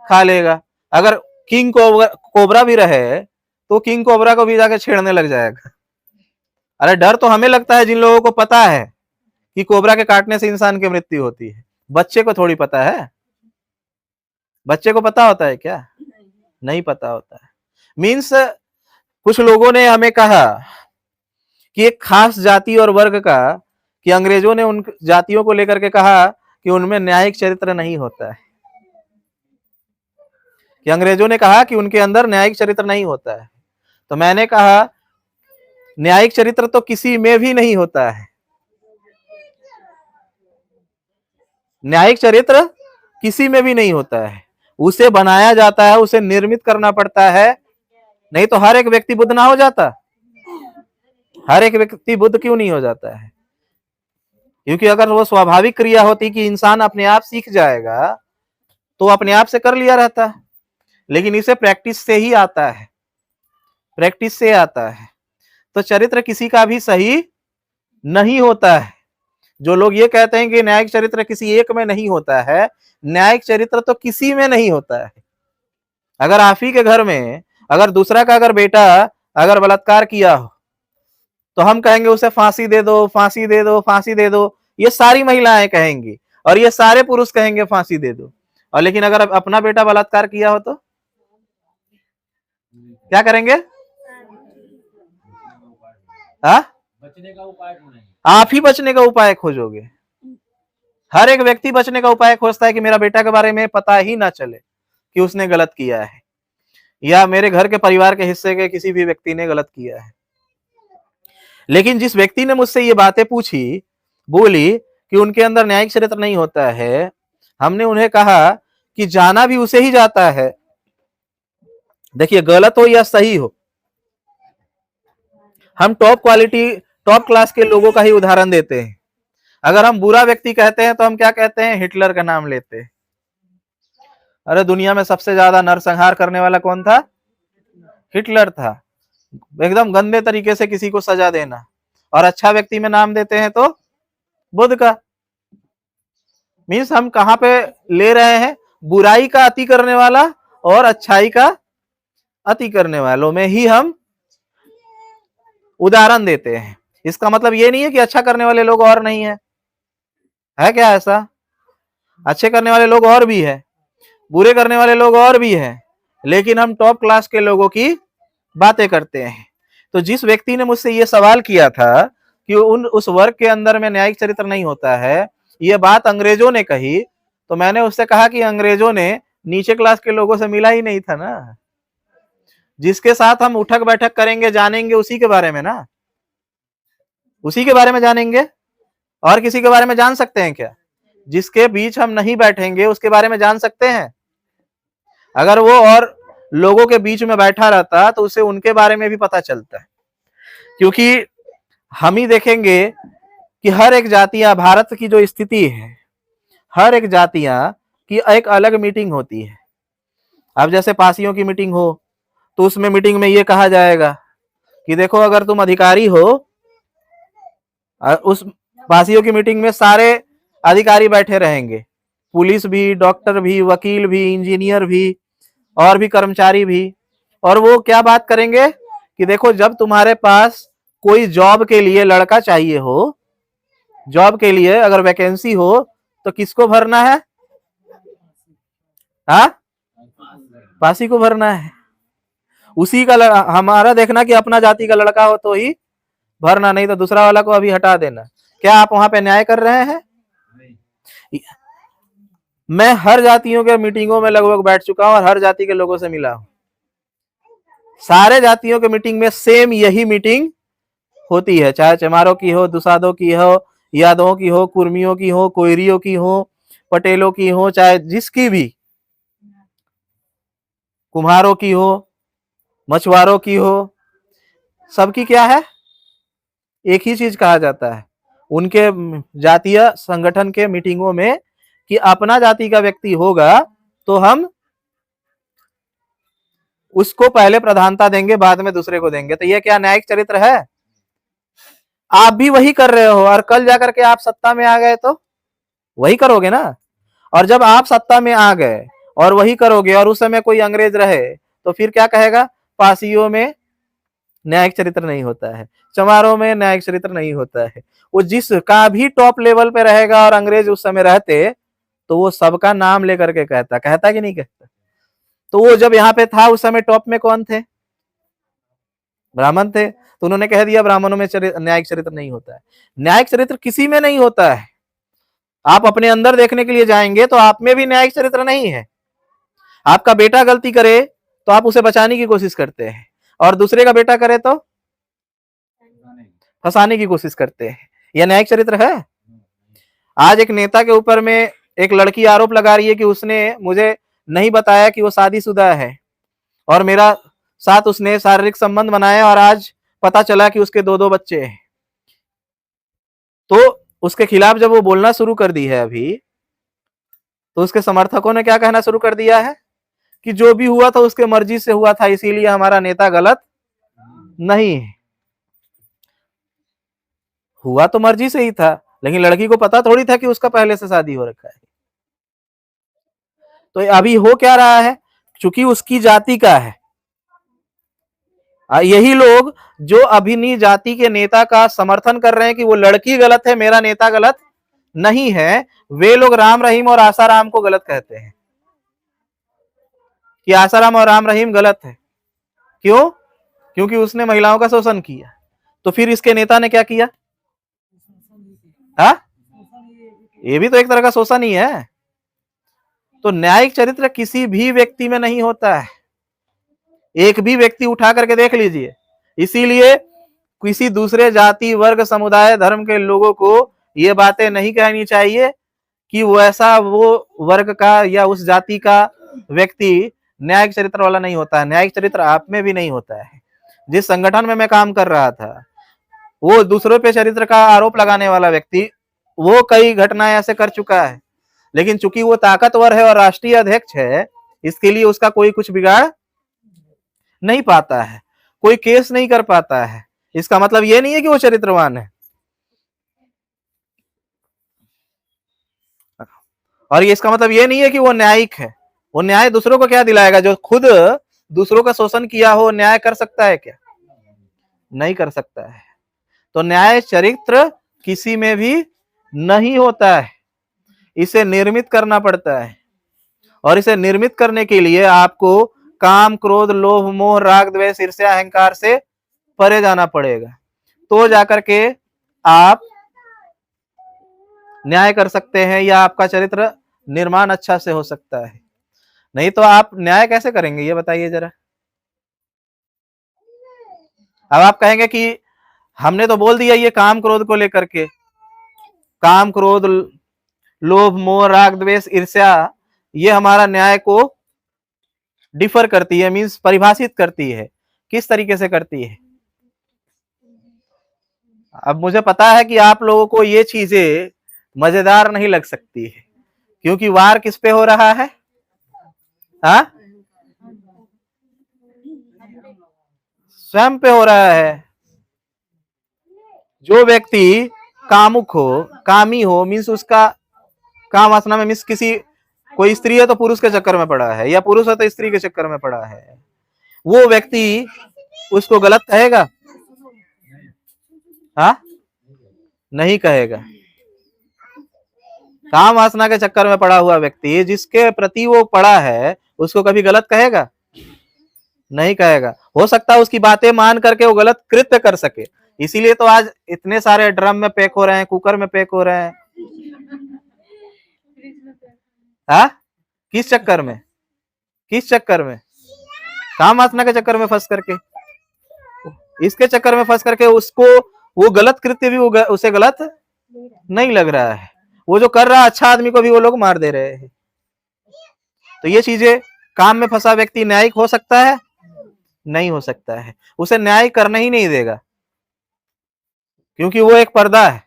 खा लेगा। अगर किंग कोबरा भी रहे तो किंग कोबरा को भी जाके छेड़ने लग जाएगा। अरे डर तो हमें लगता है जिन लोगों को पता है कि कोबरा के काटने से इंसान की मृत्यु होती है। बच्चे को थोड़ी पता है। बच्चे को पता होता है क्या? नहीं पता होता है। मीन्स कुछ लोगों ने हमें कहा कि एक खास जाति और वर्ग का, कि अंग्रेजों ने उन जातियों को लेकर के कहा कि उनमें न्यायिक चरित्र नहीं होता है। कि अंग्रेजों ने कहा कि उनके अंदर न्यायिक चरित्र नहीं होता है। तो मैंने कहा न्यायिक चरित्र तो किसी में भी नहीं होता है। न्यायिक चरित्र किसी में भी नहीं होता है, उसे बनाया जाता है, उसे निर्मित करना पड़ता है। नहीं तो हर एक व्यक्ति बुद्ध ना हो जाता? हर एक व्यक्ति बुद्ध क्यों नहीं हो जाता है? क्योंकि अगर वो स्वाभाविक क्रिया होती कि इंसान अपने आप सीख जाएगा तो अपने आप से कर लिया रहता। लेकिन इसे प्रैक्टिस से ही आता है, प्रैक्टिस से आता है। तो चरित्र किसी का भी सही नहीं होता है। जो लोग ये कहते हैं कि न्यायिक चरित्र किसी एक में नहीं होता है, न्यायिक चरित्र तो किसी में नहीं होता है। अगर आप ही के घर में अगर दूसरा का अगर बेटा अगर बलात्कार किया हो तो हम कहेंगे उसे फांसी दे दो, फांसी दे दो, फांसी दे दो। ये सारी महिलाएं कहेंगी और ये सारे पुरुष कहेंगे फांसी दे दो। और लेकिन अगर अपना बेटा बलात्कार किया हो तो क्या करेंगे? बचने का उपाय ढूंढेंगे। आप ही बचने का उपाय खोजोगे। हर एक व्यक्ति बचने का उपाय खोजता है कि मेरा बेटा के बारे में पता ही ना चले कि उसने गलत किया है या मेरे घर के परिवार के हिस्से के किसी भी व्यक्ति ने गलत किया है। लेकिन जिस व्यक्ति ने मुझसे ये बातें पूछी, बोली कि उनके अंदर न्यायिक चरित्र नहीं होता है, हमने उन्हें कहा कि जाना भी उसे ही जाता है। देखिए गलत हो या सही हो, हम टॉप क्लास के लोगों का ही उदाहरण देते हैं। अगर हम बुरा व्यक्ति कहते हैं तो हम क्या कहते हैं? हिटलर का नाम लेते हैं। अरे दुनिया में सबसे ज्यादा नरसंहार करने वाला कौन था? हिटलर था। एकदम गंदे तरीके से किसी को सजा देना। और अच्छा व्यक्ति में नाम देते हैं तो बुद्ध का। मीन्स हम कहां पे ले रहे हैं? बुराई का अति करने वाला और अच्छाई का अति करने वालों में ही हम उदाहरण देते हैं। इसका मतलब ये नहीं है कि अच्छा करने वाले लोग और नहीं है क्या ऐसा? अच्छे करने वाले लोग और भी है, बुरे करने वाले लोग और भी है, लेकिन हम टॉप क्लास के लोगों की बातें करते हैं। तो जिस व्यक्ति ने मुझसे ये सवाल किया था कि उस वर्ग के अंदर में न्यायिक चरित्र नहीं होता है, ये बात अंग्रेजों ने कही, तो मैंने उससे कहा कि अंग्रेजों ने नीचे क्लास के लोगों से मिला ही नहीं था ना। जिसके साथ हम उठक बैठक करेंगे, जानेंगे उसी के बारे में ना, उसी के बारे में जानेंगे। और किसी के बारे में जान सकते हैं क्या? जिसके बीच हम नहीं बैठेंगे उसके बारे में जान सकते हैं? अगर वो और लोगों के बीच में बैठा रहता तो उसे उनके बारे में भी पता चलता है। क्योंकि हम ही देखेंगे कि हर एक जातियां, भारत की जो स्थिति है, हर एक जातियां की एक अलग मीटिंग होती है। अब जैसे पासियों की मीटिंग हो तो उसमें मीटिंग में ये कहा जाएगा कि देखो अगर तुम अधिकारी हो, उस पासियों की मीटिंग में सारे अधिकारी बैठे रहेंगे, पुलिस भी, डॉक्टर भी, वकील भी, इंजीनियर भी और भी कर्मचारी भी। और वो क्या बात करेंगे कि देखो जब तुम्हारे पास कोई जॉब के लिए लड़का चाहिए हो, जॉब के लिए अगर वैकेंसी हो तो किसको भरना है? हाँ, पासी को भरना है। उसी का हमारा देखना कि अपना जाति का लड़का हो तो ही भरना, नहीं तो दूसरा वाला को अभी हटा देना। क्या आप वहां पे न्याय कर रहे हैं? मैं हर जातियों के मीटिंगों में लगभग बैठ चुका हूं और हर जाति के लोगों से मिला हूं। सारे जातियों के मीटिंग में सेम यही मीटिंग होती है, चाहे चमारों की हो, दुसादों की हो, यादवों की हो, कुर्मियों की हो, कोयरियों की हो, पटेलों की हो, चाहे जिसकी भी, कुम्हारों की हो, मछुआरों की हो, सबकी क्या है? एक ही चीज कहा जाता है उनके जातीय संगठन के मीटिंगों में कि अपना जाति का व्यक्ति होगा तो हम उसको पहले प्रधानता देंगे, बाद में दूसरे को देंगे। तो ये क्या न्यायिक चरित्र है? आप भी वही कर रहे हो और कल जाकर के आप सत्ता में आ गए तो वही करोगे ना। और जब आप सत्ता में आ गए और वही करोगे और उस समय कोई अंग्रेज रहे तो फिर क्या कहेगा? पासियों में न्यायिक चरित्र नहीं होता है, चमारों में न्यायिक चरित्र नहीं होता है। वो जिसका भी टॉप लेवल पे रहेगा और अंग्रेज उस समय रहते तो वो सबका नाम लेकर के कहता कि नहीं कहता? तो वो जब यहाँ पे था उस समय टॉप में कौन थे? ब्राह्मण थे। तो उन्होंने कह दिया ब्राह्मणों में न्यायिक चरित्र नहीं होता है। न्यायिक चरित्र किसी में नहीं होता है। आप अपने अंदर देखने के लिए जाएंगे तो आप में भी न्यायिक चरित्र नहीं है। आपका बेटा गलती करे तो आप उसे बचाने की कोशिश करते हैं और दूसरे का बेटा करे तो फंसाने की कोशिश करते हैं। यह न्यायिक चरित्र है? आज एक नेता के ऊपर में एक लड़की आरोप लगा रही है कि उसने मुझे नहीं बताया कि वो शादीशुदा है और मेरा साथ उसने शारीरिक संबंध बनाया और आज पता चला कि उसके दो बच्चे हैं। तो उसके खिलाफ जब वो बोलना शुरू कर दी है अभी, तो उसके समर्थकों ने क्या कहना शुरू कर दिया है कि जो भी हुआ था उसके मर्जी से हुआ था, इसीलिए हमारा नेता गलत नहीं है। हुआ तो मर्जी से ही था, लेकिन लड़की को पता थोड़ी था कि उसका पहले से शादी हो रखा है। तो अभी हो क्या रहा है, चूंकि उसकी जाति का है, यही लोग जो अभिनी जाति के नेता का समर्थन कर रहे हैं कि वो लड़की गलत है, मेरा नेता गलत नहीं है, वे लोग राम रहीम और आसाराम को गलत कहते हैं कि आसाराम और राम रहीम गलत है। क्यों? क्योंकि उसने महिलाओं का शोषण किया। तो फिर इसके नेता ने क्या किया? ये भी तो एक तरह का शोषण ही है। तो न्यायिक चरित्र किसी भी व्यक्ति में नहीं होता है। एक भी व्यक्ति उठा करके देख लीजिए। इसीलिए किसी दूसरे जाति, वर्ग, समुदाय, धर्म के लोगों को ये बातें नहीं कहनी चाहिए कि वैसा वो वर्ग का या उस जाति का व्यक्ति न्यायिक चरित्र वाला नहीं होता है। न्यायिक चरित्र आप में भी नहीं होता है। जिस संगठन में मैं काम कर रहा था, वो दूसरों पे चरित्र का आरोप लगाने वाला व्यक्ति, वो कई घटनाएं ऐसे कर चुका है, लेकिन चूंकि वो ताकतवर है और राष्ट्रीय अध्यक्ष है, इसके लिए उसका कोई कुछ बिगाड़ नहीं पाता है, कोई केस नहीं कर पाता है। इसका मतलब ये नहीं है कि वो चरित्रवान है। और इसका मतलब ये नहीं है कि वो न्यायिक है। वो न्याय दूसरों को क्या दिलाएगा? जो खुद दूसरों का शोषण किया हो, न्याय कर सकता है क्या? नहीं कर सकता है। तो न्याय चरित्र किसी में भी नहीं होता है, इसे निर्मित करना पड़ता है। और इसे निर्मित करने के लिए आपको काम, क्रोध, लोभ, मोह, राग, द्वेष, ईर्ष्या, अहंकार से परे जाना पड़ेगा, तो जाकर के आप न्याय कर सकते हैं या आपका चरित्र निर्माण अच्छा से हो सकता है। नहीं तो आप न्याय कैसे करेंगे, ये बताइए जरा। अब आप कहेंगे कि हमने तो बोल दिया ये काम क्रोध को लेकर के, काम क्रोध लोभ, मोह, राग, द्वेष, ईर्ष्या, ये हमारा न्याय को डिफर करती है, मीन्स परिभाषित करती है। किस तरीके से करती है? अब मुझे पता है कि आप लोगों को ये चीजें मजेदार नहीं लग सकती है, क्योंकि वार किस पे हो रहा है? हाँ, स्वयं पे हो रहा है। जो व्यक्ति कामुक हो, कामी हो, मीन्स उसका काम वासना में, मीन्स किसी, कोई स्त्री है तो पुरुष के चक्कर में पड़ा है, या पुरुष है तो स्त्री के चक्कर में पड़ा है, वो व्यक्ति उसको गलत कहेगा? हाँ, नहीं कहेगा। काम वासना के चक्कर में पड़ा हुआ व्यक्ति, जिसके प्रति वो पड़ा है, उसको कभी गलत कहेगा? नहीं कहेगा। हो सकता है उसकी बातें मान करके वो गलत कृत्य कर सके, इसीलिए तो आज इतने सारे ड्रम में पैक हो रहे हैं, कुकर में पैक हो रहे हैं। हाँ, किस चक्कर में? किस चक्कर में? काम वासना के चक्कर में फंस करके, इसके चक्कर में फंस करके उसको वो गलत कृत्य भी उसे गलत नहीं लग रहा है। वो जो कर रहा है, अच्छा आदमी को भी वो लोग मार दे रहे हैं। तो ये चीजें, काम में फंसा व्यक्ति न्यायिक हो सकता है? नहीं हो सकता है। उसे न्याय करना ही नहीं देगा, क्योंकि वो एक पर्दा है,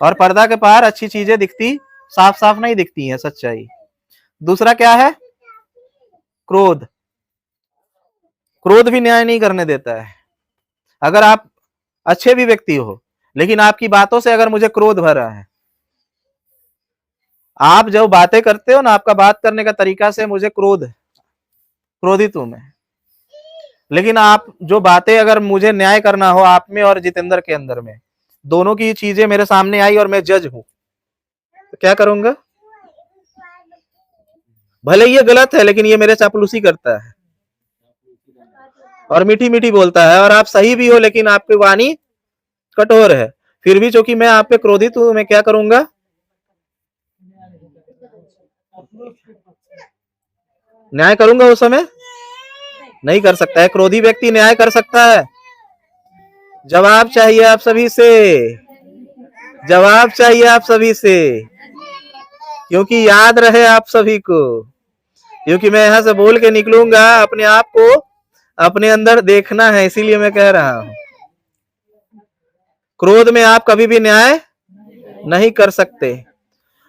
और पर्दा के पार अच्छी चीजें दिखती, साफ साफ नहीं दिखती हैं सच्चाई। दूसरा क्या है? क्रोध। क्रोध भी न्याय नहीं करने देता है। अगर आप अच्छे भी व्यक्ति हो, लेकिन आपकी बातों से अगर मुझे क्रोध भरा है, आप जब बातें करते हो ना, आपका बात करने का तरीका से मुझे क्रोधित हूं मैं, लेकिन आप जो बातें, अगर मुझे न्याय करना हो आप में और जितेंद्र के अंदर में, दोनों की चीजें मेरे सामने आई और मैं जज हूं, तो क्या करूंगा? भले ये गलत है, लेकिन ये मेरे चापलूसी करता है और मीठी मीठी बोलता है, और आप सही भी हो लेकिन आपकी वाणी कठोर है, फिर भी चूंकि मैं आप पे क्रोधित हूं, मैं क्या करूंगा? न्याय करूंगा उस समय? नहीं कर सकता है। क्रोधी व्यक्ति न्याय कर सकता है? जवाब चाहिए आप सभी से, जवाब चाहिए आप सभी से, क्योंकि याद रहे आप सभी को, क्योंकि मैं यहां से बोल के निकलूंगा, अपने आप को अपने अंदर देखना है, इसीलिए मैं कह रहा हूं। क्रोध में आप कभी भी न्याय नहीं कर सकते।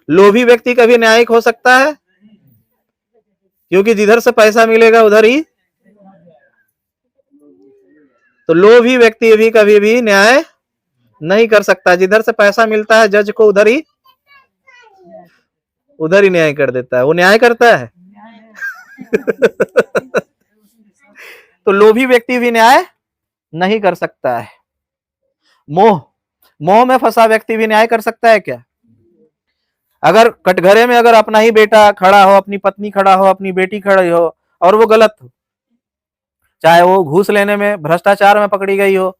लोभी व्यक्ति कभी न्यायिक हो सकता है? क्योंकि जिधर से पैसा मिलेगा उधर ही, तो लोभी व्यक्ति भी कभी भी न्याय नहीं कर सकता। जिधर से पैसा मिलता है जज को, उधर ही न्याय कर देता है। वो न्याय करता है? तो लोभी व्यक्ति भी न्याय नहीं कर सकता है। मोह में फंसा व्यक्ति भी न्याय कर सकता है क्या? अगर कटघरे में अगर अपना ही बेटा खड़ा हो, अपनी पत्नी खड़ा हो, अपनी बेटी खड़ी हो, और वो गलत हो, चाहे वो घूस लेने में, भ्रष्टाचार में पकड़ी गई हो,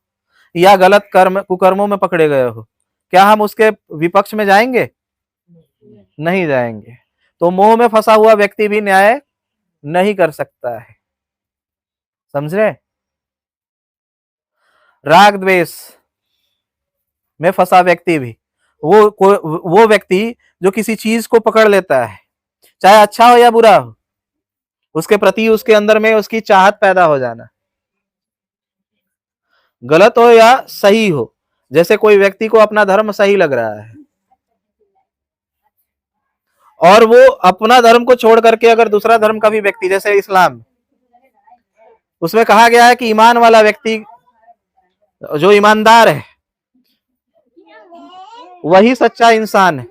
या गलत कुकर्मों में पकड़े गए हो, क्या हम उसके विपक्ष में जाएंगे? नहीं जाएंगे। तो मोह में फंसा हुआ व्यक्ति भी न्याय नहीं कर सकता है। समझ रहे? राग द्वेष में फंसा व्यक्ति भी, वो व्यक्ति जो किसी चीज को पकड़ लेता है, चाहे अच्छा हो या बुरा हो, उसके प्रति उसके अंदर में उसकी चाहत पैदा हो जाना, गलत हो या सही हो। जैसे कोई व्यक्ति को अपना धर्म सही लग रहा है, और वो अपना धर्म को छोड़ करके अगर दूसरा धर्म का भी व्यक्ति, जैसे इस्लाम, उसमें कहा गया है कि ईमान वाला व्यक्ति, जो ईमानदार है, वही सच्चा इंसान है।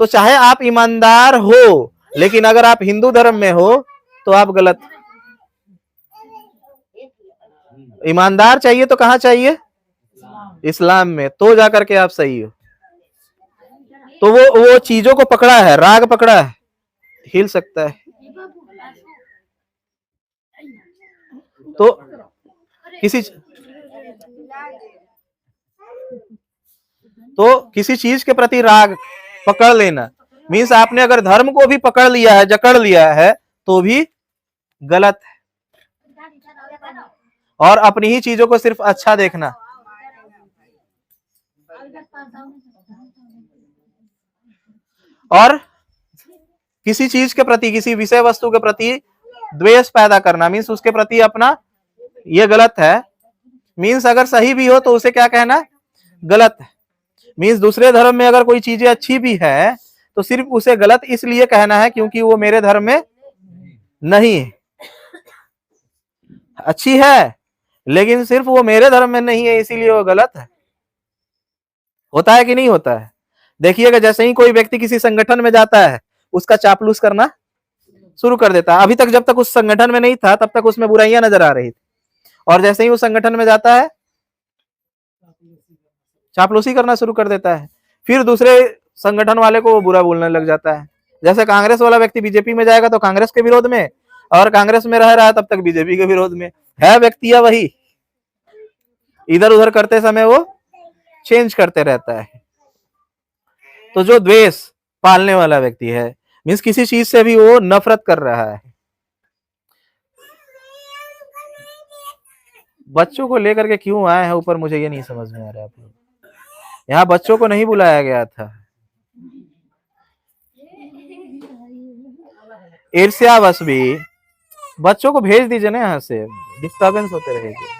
तो चाहे आप ईमानदार हो, लेकिन अगर आप हिंदू धर्म में हो तो आप गलत। ईमानदार चाहिए तो कहां चाहिए? इस्लाम में, तो जाकर के आप सही हो। तो वो चीजों को पकड़ा है, राग पकड़ा है, हिल सकता है। तो किसी चीज के प्रति राग पकड़ लेना, मीन्स आपने अगर धर्म को भी पकड़ लिया है, जकड़ लिया है, तो भी गलत है। और अपनी ही चीजों को सिर्फ अच्छा देखना, और किसी चीज के प्रति, किसी विषय वस्तु के प्रति द्वेष पैदा करना, मीन्स उसके प्रति अपना ये गलत है, मीन्स अगर सही भी हो तो उसे क्या कहना, गलत है। मीन्स दूसरे धर्म में अगर कोई चीजें अच्छी भी है तो सिर्फ उसे गलत इसलिए कहना है क्योंकि वो मेरे धर्म में नहीं है। अच्छी है लेकिन सिर्फ वो मेरे धर्म में नहीं है इसीलिए वो गलत है। होता है कि नहीं होता है? देखिएगा जैसे ही कोई व्यक्ति किसी संगठन में जाता है उसका चापलूस करना शुरू कर देता है। अभी तक जब तक उस संगठन में नहीं था तब तक उसमें बुराइयां नजर आ रही थी, और जैसे ही उस संगठन में जाता है चापलूसी करना शुरू कर देता है, फिर दूसरे संगठन वाले को वो बुरा बोलने लग जाता है। जैसे कांग्रेस वाला व्यक्ति बीजेपी में जाएगा तो कांग्रेस के विरोध में, और कांग्रेस में रह रहा है तब तक बीजेपी के विरोध में है। व्यक्ति या वही इधर उधर करते समय वो चेंज करते रहता है। तो जो द्वेष पालने वाला व्यक्ति है, मीन्स किसी चीज से भी वो नफरत कर रहा है। बच्चों को लेकर के क्यों आए हैं ऊपर, मुझे ये नहीं समझ में आ रहा है। आप लोग यहाँ बच्चों को नहीं बुलाया गया था। ईर्ष्यावश भी बच्चों को भेज दीजिए ना, यहाँ से डिस्टर्बेंस होते रहेगी।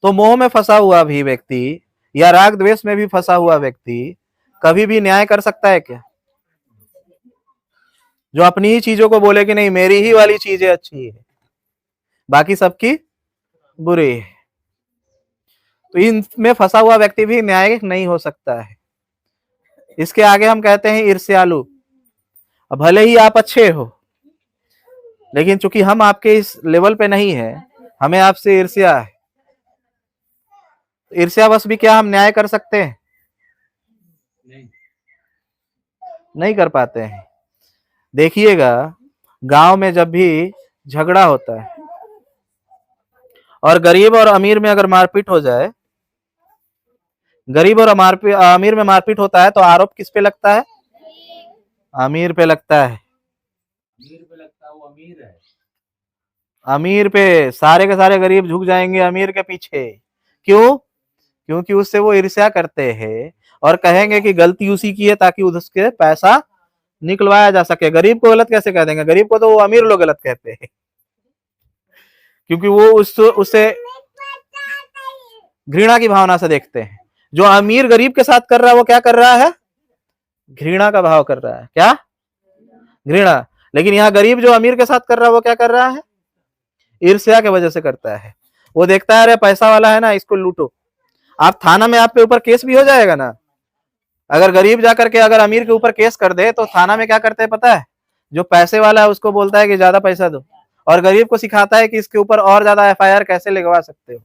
तो मोह में फंसा हुआ भी व्यक्ति या राग द्वेष में भी फंसा हुआ व्यक्ति कभी भी न्याय कर सकता है क्या? जो अपनी ही चीजों को बोले कि नहीं मेरी ही वाली चीजें अच्छी है, बाकी सबकी बुरी है, तो इनमें फंसा हुआ व्यक्ति भी न्यायिक नहीं हो सकता है। इसके आगे हम कहते हैं ईर्ष्यालु। भले ही आप अच्छे हो लेकिन चूंकि हम आपके इस लेवल पे नहीं है, हमें आपसे ईर्ष्या है। ईर्ष्यावश भी क्या हम न्याय कर सकते हैं? नहीं कर पाते हैं। देखिएगा गांव में जब भी झगड़ा होता है और गरीब और अमीर में अगर मारपीट हो जाए, गरीब और अमीर में मारपीट होता है तो आरोप किस पे लगता है? अमीर पे लगता है। वो अमीर है, अमीर पे सारे के सारे गरीब झुक जाएंगे अमीर के पीछे। क्यों? क्योंकि उससे वो ईर्ष्या करते हैं और कहेंगे कि गलती उसी की है ताकि उसके पैसा निकलवाया जा सके। गरीब को गलत कैसे कह देंगे? गरीब को तो वो अमीर लोग गलत कहते हैं क्योंकि वो उससे घृणा की भावना से देखते हैं। जो अमीर गरीब के साथ कर रहा है वो क्या कर रहा है? घृणा का भाव कर रहा है। क्या? घृणा। लेकिन यहाँ गरीब जो अमीर के साथ कर रहा है वो क्या कर रहा है? ईर्ष्या की वजह से करता है। वो देखता है अरे पैसा वाला है ना, इसको लूटो। आप थाना में आपके ऊपर केस भी हो जाएगा ना। अगर गरीब जाकर के अगर अमीर के ऊपर केस कर दे तो थाना में क्या करते हैं पता है? जो पैसे वाला है उसको बोलता है कि ज्यादा पैसा दो, और गरीब को सिखाता है कि इसके ऊपर और ज्यादा एफआईआर कैसे लगवा सकते हो,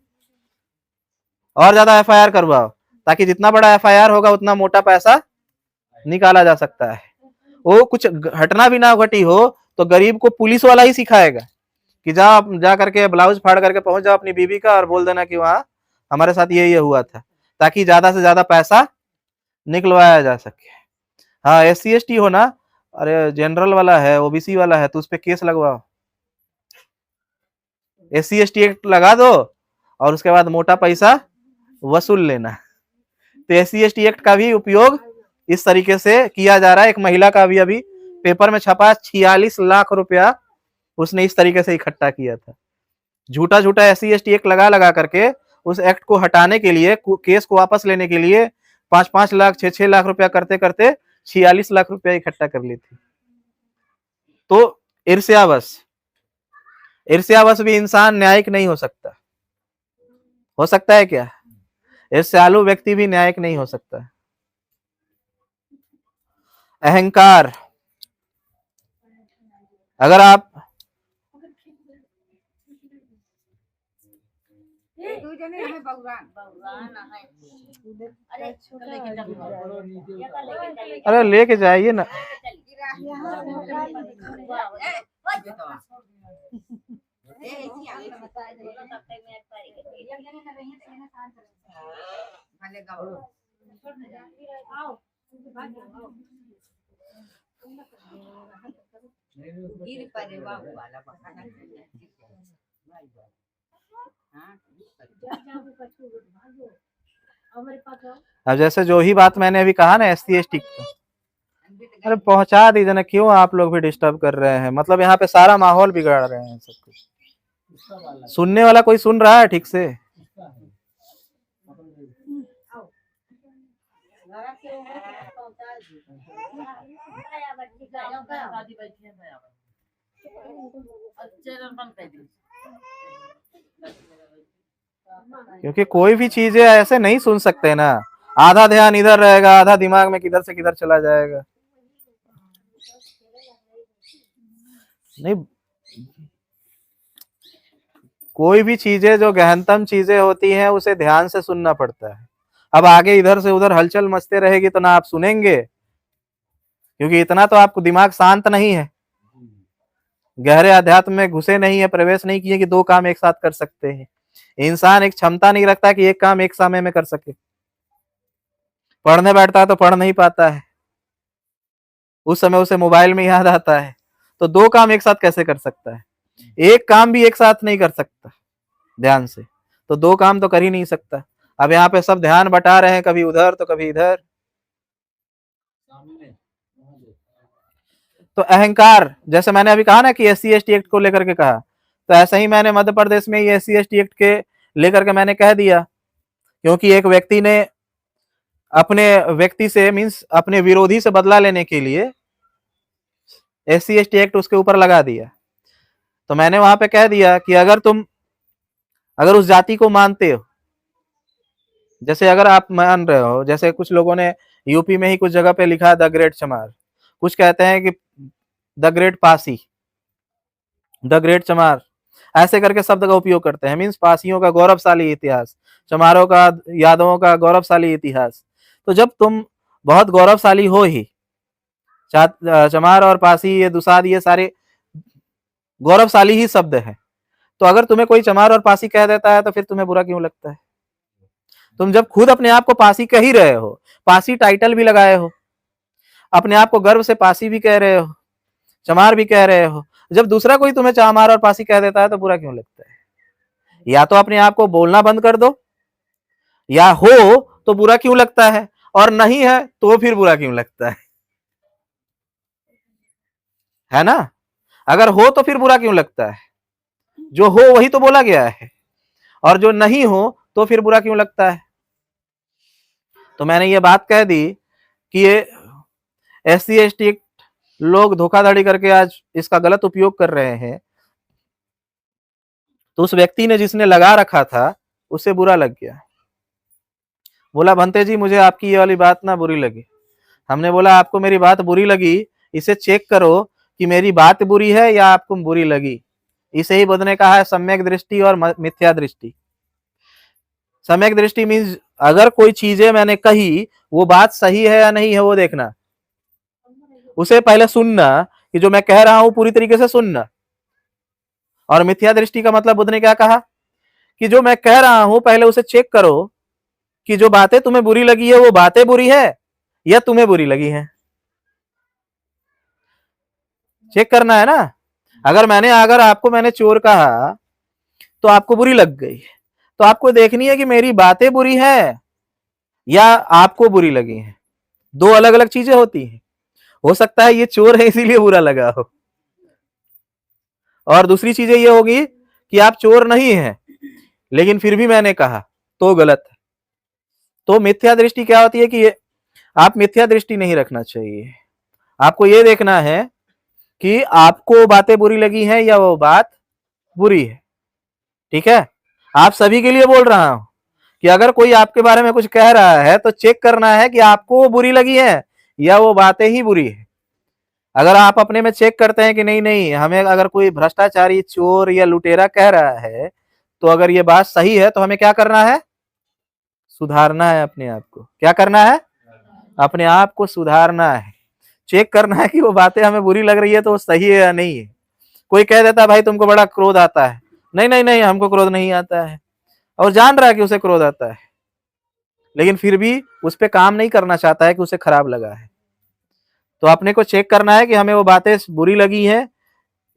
और ज्यादा एफआईआर करवाओ, ताकि जितना बड़ा एफआईआर होगा उतना मोटा पैसा निकाला जा सकता है। वो कुछ घटना भी ना घटी हो तो गरीब को पुलिस वाला ही सिखाएगा कि जा करके ब्लाउज फाड़ करके पहुंच जाओ अपनी बीवी का और बोल देना कि वहां हमारे साथ ये हुआ था, ताकि ज्यादा से ज्यादा पैसा निकलवाया जा सके। हाँ SC ST हो ना, अरे जनरल वाला है, ओबीसी वाला है तो उस पर केस लगवाओ, SC ST एक्ट लगा दो और उसके बाद मोटा पैसा वसूल लेना। तो SC ST एक्ट का भी उपयोग इस तरीके से किया जा रहा है। एक महिला का अभी पेपर में छपा 46 लाख रुपया उसने इस तरीके से इकट्ठा किया था। झूठा SC ST एक्ट लगा करके उस एक्ट को हटाने के लिए, केस को वापस लेने के लिए 5-5 लाख 6-6 लाख रुपया करते करते 46 लाख रुपया इकट्ठा कर ली थी। तो ईर्ष्यावश भी इंसान न्यायिक नहीं हो सकता। हो सकता है क्या? ईर्ष्यालु व्यक्ति भी न्यायिक नहीं हो सकता। अहंकार, अगर आप अरे लेके जाइए ना। अब जैसे जो ही बात मैंने अभी कहा ना SC ST का, अरे पहुंचा दीजिए ना, क्यों आप लोग भी डिस्टर्ब कर रहे हैं? मतलब यहाँ पे सारा माहौल बिगाड़ रहे हैं सब कुछ। सुनने वाला कोई सुन रहा है ठीक से? क्योंकि कोई भी चीजें ऐसे नहीं सुन सकते ना, आधा ध्यान इधर रहेगा, आधा दिमाग में किधर से किधर चला जाएगा। नहीं, कोई भी चीजें जो गहनतम चीजें होती हैं उसे ध्यान से सुनना पड़ता है। अब आगे इधर से उधर हलचल मचते रहेगी तो ना आप सुनेंगे, क्योंकि इतना तो आपको दिमाग शांत नहीं है, गहरे अध्यात्म में घुसे नहीं है, प्रवेश नहीं किए कि दो काम एक साथ कर सकते हैं। इंसान एक क्षमता नहीं रखता कि एक काम एक समय में कर सके। पढ़ने बैठता है तो पढ़ नहीं पाता है, उस समय उसे मोबाइल में याद आता है, तो दो काम एक साथ कैसे कर सकता है? एक काम भी एक साथ नहीं कर सकता ध्यान से, तो दो काम तो कर ही नहीं सकता। अब यहाँ पे सब ध्यान बटा रहे हैं, कभी उधर तो कभी इधर। तो अहंकार, जैसे मैंने अभी कहा ना कि SC ST एक्ट को लेकर के कहा, तो ऐसा ही मैंने मध्य प्रदेश में ये SC ST एक्ट के लेकर के मैंने कह दिया, क्योंकि एक व्यक्ति ने अपने व्यक्ति से मीन्स अपने विरोधी से बदला लेने के लिए SC ST एक्ट उसके ऊपर लगा दिया। तो मैंने वहां पे कह दिया कि अगर उस जाति को मानते हो, जैसे अगर आप मान रहे हो, जैसे कुछ लोगों ने यूपी में ही कुछ जगह पे लिखा द ग्रेट चमार, कुछ कहते हैं कि the great Pasi, the great चमार, ऐसे करके शब्द का उपयोग करते हैं। मीन्स पासियों का गौरवशाली इतिहास, चमारों का, यादवों का गौरवशाली इतिहास। तो जब तुम बहुत गौरवशाली हो ही, चमार और पासी, ये दुसाद, ये सारे गौरवशाली ही शब्द है, तो अगर तुम्हें कोई चमार और पासी कह देता है तो फिर तुम्हें बुरा क्यों लगता है? तुम जब खुद अपने आप को पासी कह ही रहे हो, पासी टाइटल भी लगाए हो, अपने आप को गर्व से पासी भी कह रहे हो, चमार भी कह रहे हो, जब दूसरा कोई तुम्हें चमार और पासी कह देता है तो बुरा क्यों लगता है? या तो अपने आप को बोलना बंद कर दो, या हो तो बुरा क्यों लगता है, और नहीं है तो फिर बुरा क्यों लगता है ना? अगर हो तो फिर बुरा क्यों लगता है? जो हो वही तो बोला गया है, और जो नहीं हो तो फिर बुरा क्यों लगता है? तो मैंने ये बात कह दी कि ये SC ST लोग धोखाधड़ी करके आज इसका गलत उपयोग कर रहे हैं, तो उस व्यक्ति ने जिसने लगा रखा था उसे बुरा लग गया, बोला भंते जी मुझे आपकी ये वाली बात ना बुरी लगी। हमने बोला आपको मेरी बात बुरी लगी, इसे चेक करो कि मेरी बात बुरी है या आपको बुरी लगी। इसे ही बुद्ध ने कहा है सम्यक दृष्टि और मिथ्या दृष्टि। सम्यक दृष्टि मीन्स अगर कोई चीजें मैंने कही वो बात सही है या नहीं है वो देखना, उसे पहले सुनना कि जो मैं कह रहा हूं पूरी तरीके से सुनना। और मिथ्या दृष्टि का मतलब बुद्ध ने क्या कहा कि जो मैं कह रहा हूं पहले उसे चेक करो कि जो बातें तुम्हें बुरी लगी है वो बातें बुरी है या तुम्हें बुरी लगी है, चेक करना है ना। अगर आपको मैंने चोर कहा तो आपको बुरी लग गई, तो आपको देखनी है कि मेरी बातें बुरी है या आपको बुरी लगी है। दो अलग अलग चीजें होती हैं। हो सकता है ये चोर है इसीलिए बुरा लगा हो, और दूसरी चीजें ये होगी कि आप चोर नहीं हैं लेकिन फिर भी मैंने कहा तो गलत है। तो मिथ्या दृष्टि क्या होती है कि आप मिथ्या दृष्टि नहीं रखना चाहिए, आपको ये देखना है कि आपको बातें बुरी लगी हैं या वो बात बुरी है। ठीक है, आप सभी के लिए बोल रहा हूं कि अगर कोई आपके बारे में कुछ कह रहा है तो चेक करना है कि आपको वो बुरी लगी है या वो बातें ही बुरी है। अगर आप अपने में चेक करते हैं कि नहीं नहीं, हमें अगर कोई भ्रष्टाचारी, चोर या लुटेरा कह रहा है तो अगर ये बात सही है तो हमें क्या करना है? सुधारना है अपने आप को। क्या करना है? अपने आप को सुधारना है। चेक करना है कि वो बातें हमें बुरी लग रही है तो वो सही है या नहीं है। कोई कह देता है भाई तुमको बड़ा क्रोध आता है, नहीं नहीं नहीं हमको क्रोध नहीं आता है, और जान रहा है कि उसे क्रोध आता है, लेकिन फिर भी उस पे काम नहीं करना चाहता है कि उसे खराब लगा है। तो अपने को चेक करना है कि हमें वो बातें बुरी लगी हैं,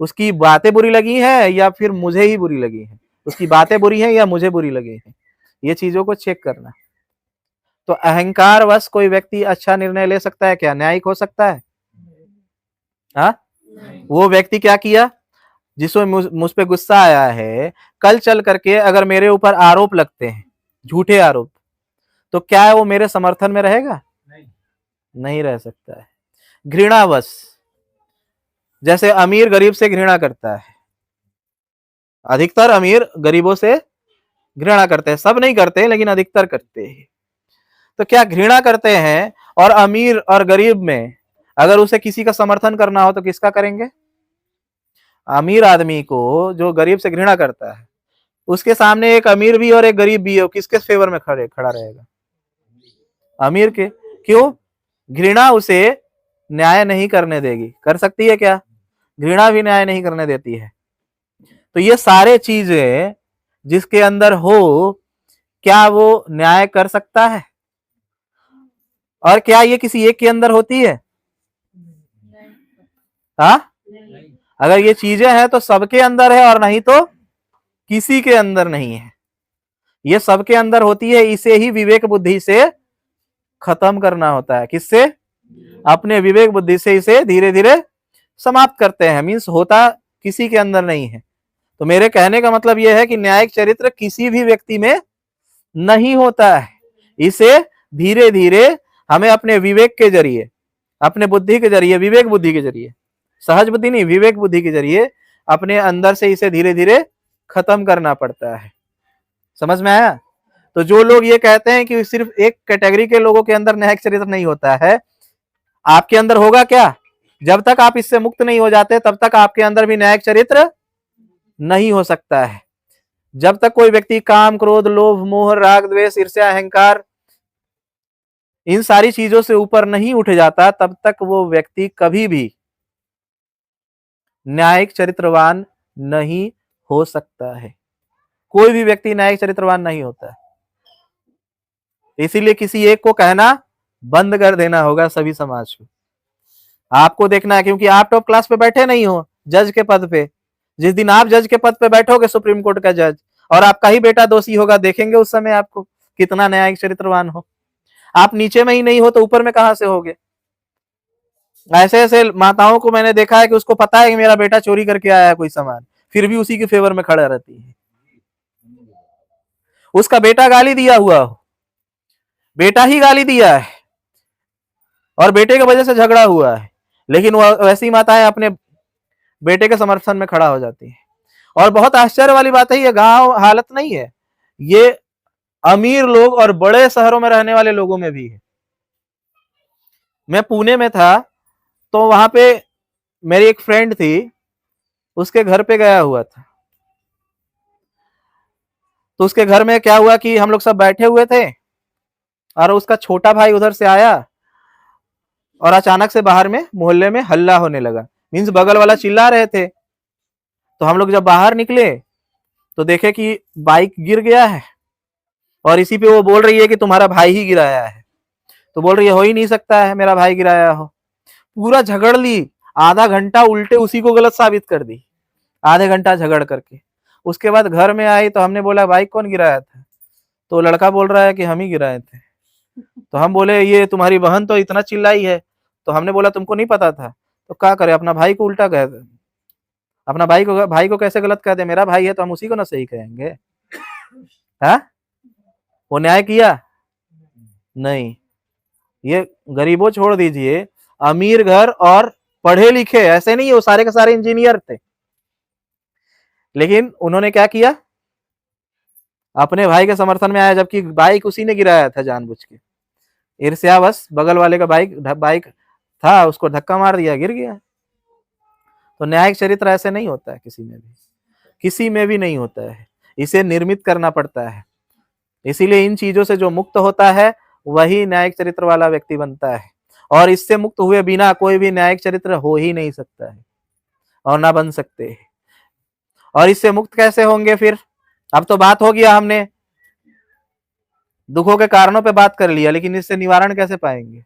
उसकी बातें बुरी लगी हैं या फिर मुझे ही बुरी लगी हैं, उसकी बातें बुरी हैं या मुझे बुरी लगी हैं, ये चीजों को चेक करना। तो अहंकार वश कोई व्यक्ति अच्छा निर्णय ले सकता है क्या? न्यायिक हो सकता है? हाँ, वो व्यक्ति क्या किया, जिसको मुझ पे गुस्सा आया है, कल चल करके अगर मेरे ऊपर आरोप लगते हैं, झूठे आरोप, तो क्या वो मेरे समर्थन में रहेगा? नहीं रह सकता है। घृणावश, जैसे अमीर गरीब से घृणा करता है, अधिकतर अमीर गरीबों से घृणा करते हैं, सब नहीं करते लेकिन अधिकतर करते हैं। तो क्या घृणा करते हैं, और अमीर और गरीब में अगर उसे किसी का समर्थन करना हो तो किसका करेंगे? अमीर आदमी को जो गरीब से घृणा करता है, उसके सामने एक अमीर भी और एक गरीब भी हो, किसके फेवर में खड़ा रहेगा? अमीर के। क्यों? घृणा उसे न्याय नहीं करने देगी। कर सकती है क्या? घृणा भी न्याय नहीं करने देती है। तो ये सारे चीजें जिसके अंदर हो, क्या वो न्याय कर सकता है? और क्या ये किसी एक के अंदर होती है? हाँ, अगर ये चीजें हैं तो सबके अंदर है, और नहीं तो किसी के अंदर नहीं है। ये सबके अंदर होती है, इसे ही विवेक बुद्धि से खत्म करना होता है। किससे? अपने विवेक बुद्धि से इसे धीरे धीरे समाप्त करते हैं। मीन्स होता किसी के अंदर नहीं है। तो मेरे कहने का मतलब यह है कि न्यायिक चरित्र किसी भी व्यक्ति में नहीं होता है। इसे धीरे धीरे हमें अपने विवेक के जरिए, अपने बुद्धि के जरिए, विवेक बुद्धि के जरिए, सहज बुद्धि नहीं, विवेक बुद्धि के जरिए अपने अंदर से इसे धीरे धीरे खत्म करना पड़ता है। समझ में आया? तो जो लोग ये कहते हैं कि सिर्फ एक कैटेगरी के लोगों के अंदर न्यायिक चरित्र नहीं होता है, आपके अंदर होगा क्या? जब तक आप इससे मुक्त नहीं हो जाते तब तक आपके अंदर भी न्यायिक चरित्र नहीं हो सकता है। जब तक कोई व्यक्ति काम, क्रोध, लोभ, मोह, राग, द्वेष, ईर्ष्या, अहंकार, इन सारी चीजों से ऊपर नहीं उठ जाता, तब तक वो व्यक्ति कभी भी न्यायिक चरित्रवान नहीं हो सकता है। कोई भी व्यक्ति न्यायिक चरित्रवान नहीं होता है। इसीलिए किसी एक को कहना बंद कर देना होगा सभी समाज को। आपको देखना है, क्योंकि आप टॉप क्लास पे बैठे नहीं हो जज के पद पे। जिस दिन आप जज के पद पे बैठोगे, सुप्रीम कोर्ट का जज, और आपका ही बेटा दोषी होगा, देखेंगे उस समय आपको कितना न्यायिक चरित्रवान हो। आप नीचे में ही नहीं हो तो ऊपर में कहां से होगे? ऐसे ऐसे माताओं को मैंने देखा है कि उसको पता है कि मेरा बेटा चोरी करके आया है कोई सामान, फिर भी उसी के फेवर में खड़ा रहती है। उसका बेटा गाली दिया हुआ हो, बेटा ही गाली दिया है और बेटे की वजह से झगड़ा हुआ है, लेकिन वैसी माताएं अपने बेटे के समर्थन में खड़ा हो जाती है। और बहुत आश्चर्य वाली बात है, ये गांव हालत नहीं है, ये अमीर लोग और बड़े शहरों में रहने वाले लोगों में भी है। मैं पुणे में था तो वहां पे मेरी एक फ्रेंड थी, उसके घर पे गया हुआ था। तो उसके घर में क्या हुआ कि हम लोग सब बैठे हुए थे और उसका छोटा भाई उधर से आया और अचानक से बाहर में मोहल्ले में हल्ला होने लगा। मीन्स बगल वाला चिल्ला रहे थे। तो हम लोग जब बाहर निकले तो देखे कि बाइक गिर गया है और इसी पे वो बोल रही है कि तुम्हारा भाई ही गिराया है। तो बोल रही है हो ही नहीं सकता है मेरा भाई गिराया हो। पूरा झगड़ ली, आधा घंटा उल्टे उसी को गलत साबित कर दी, आधे घंटा झगड़ करके। उसके बाद घर में आई तो हमने बोला बाइक कौन गिराया था? तो लड़का बोल रहा है कि हम ही गिराए थे। तो हम बोले ये तुम्हारी बहन तो इतना चिल्लाई है। तो हमने बोला तुमको नहीं पता था? तो क्या करे, अपना भाई को उल्टा कह दे, अपना भाई को कैसे गलत कह दे? मेरा भाई है तो हम उसी को ना सही कहेंगे? हाँ, वो न्याय किया नहीं। ये गरीबों छोड़ दीजिए, अमीर घर और पढ़े लिखे, ऐसे नहीं, वो सारे के सारे इंजीनियर थे, लेकिन उन्होंने क्या किया, अपने भाई के समर्थन में आया, जबकि बाइक उसी ने गिराया था जानबूझ के। ईर्ष्यावश बगल वाले का बाइक था, उसको धक्का मार दिया, गिर गया। तो न्यायिक चरित्र ऐसे नहीं होता है, किसी में भी नहीं होता है, इसे निर्मित करना पड़ता है। इसीलिए इन चीजों से जो मुक्त होता है वही न्यायिक चरित्र वाला व्यक्ति बनता है, और इससे मुक्त हुए बिना कोई भी न्यायिक चरित्र हो ही नहीं सकता है और ना बन सकते। और इससे मुक्त कैसे होंगे फिर? अब तो बात हो गया, हमने दुखों के कारणों पे बात कर लिया, लेकिन इससे निवारण कैसे पाएंगे?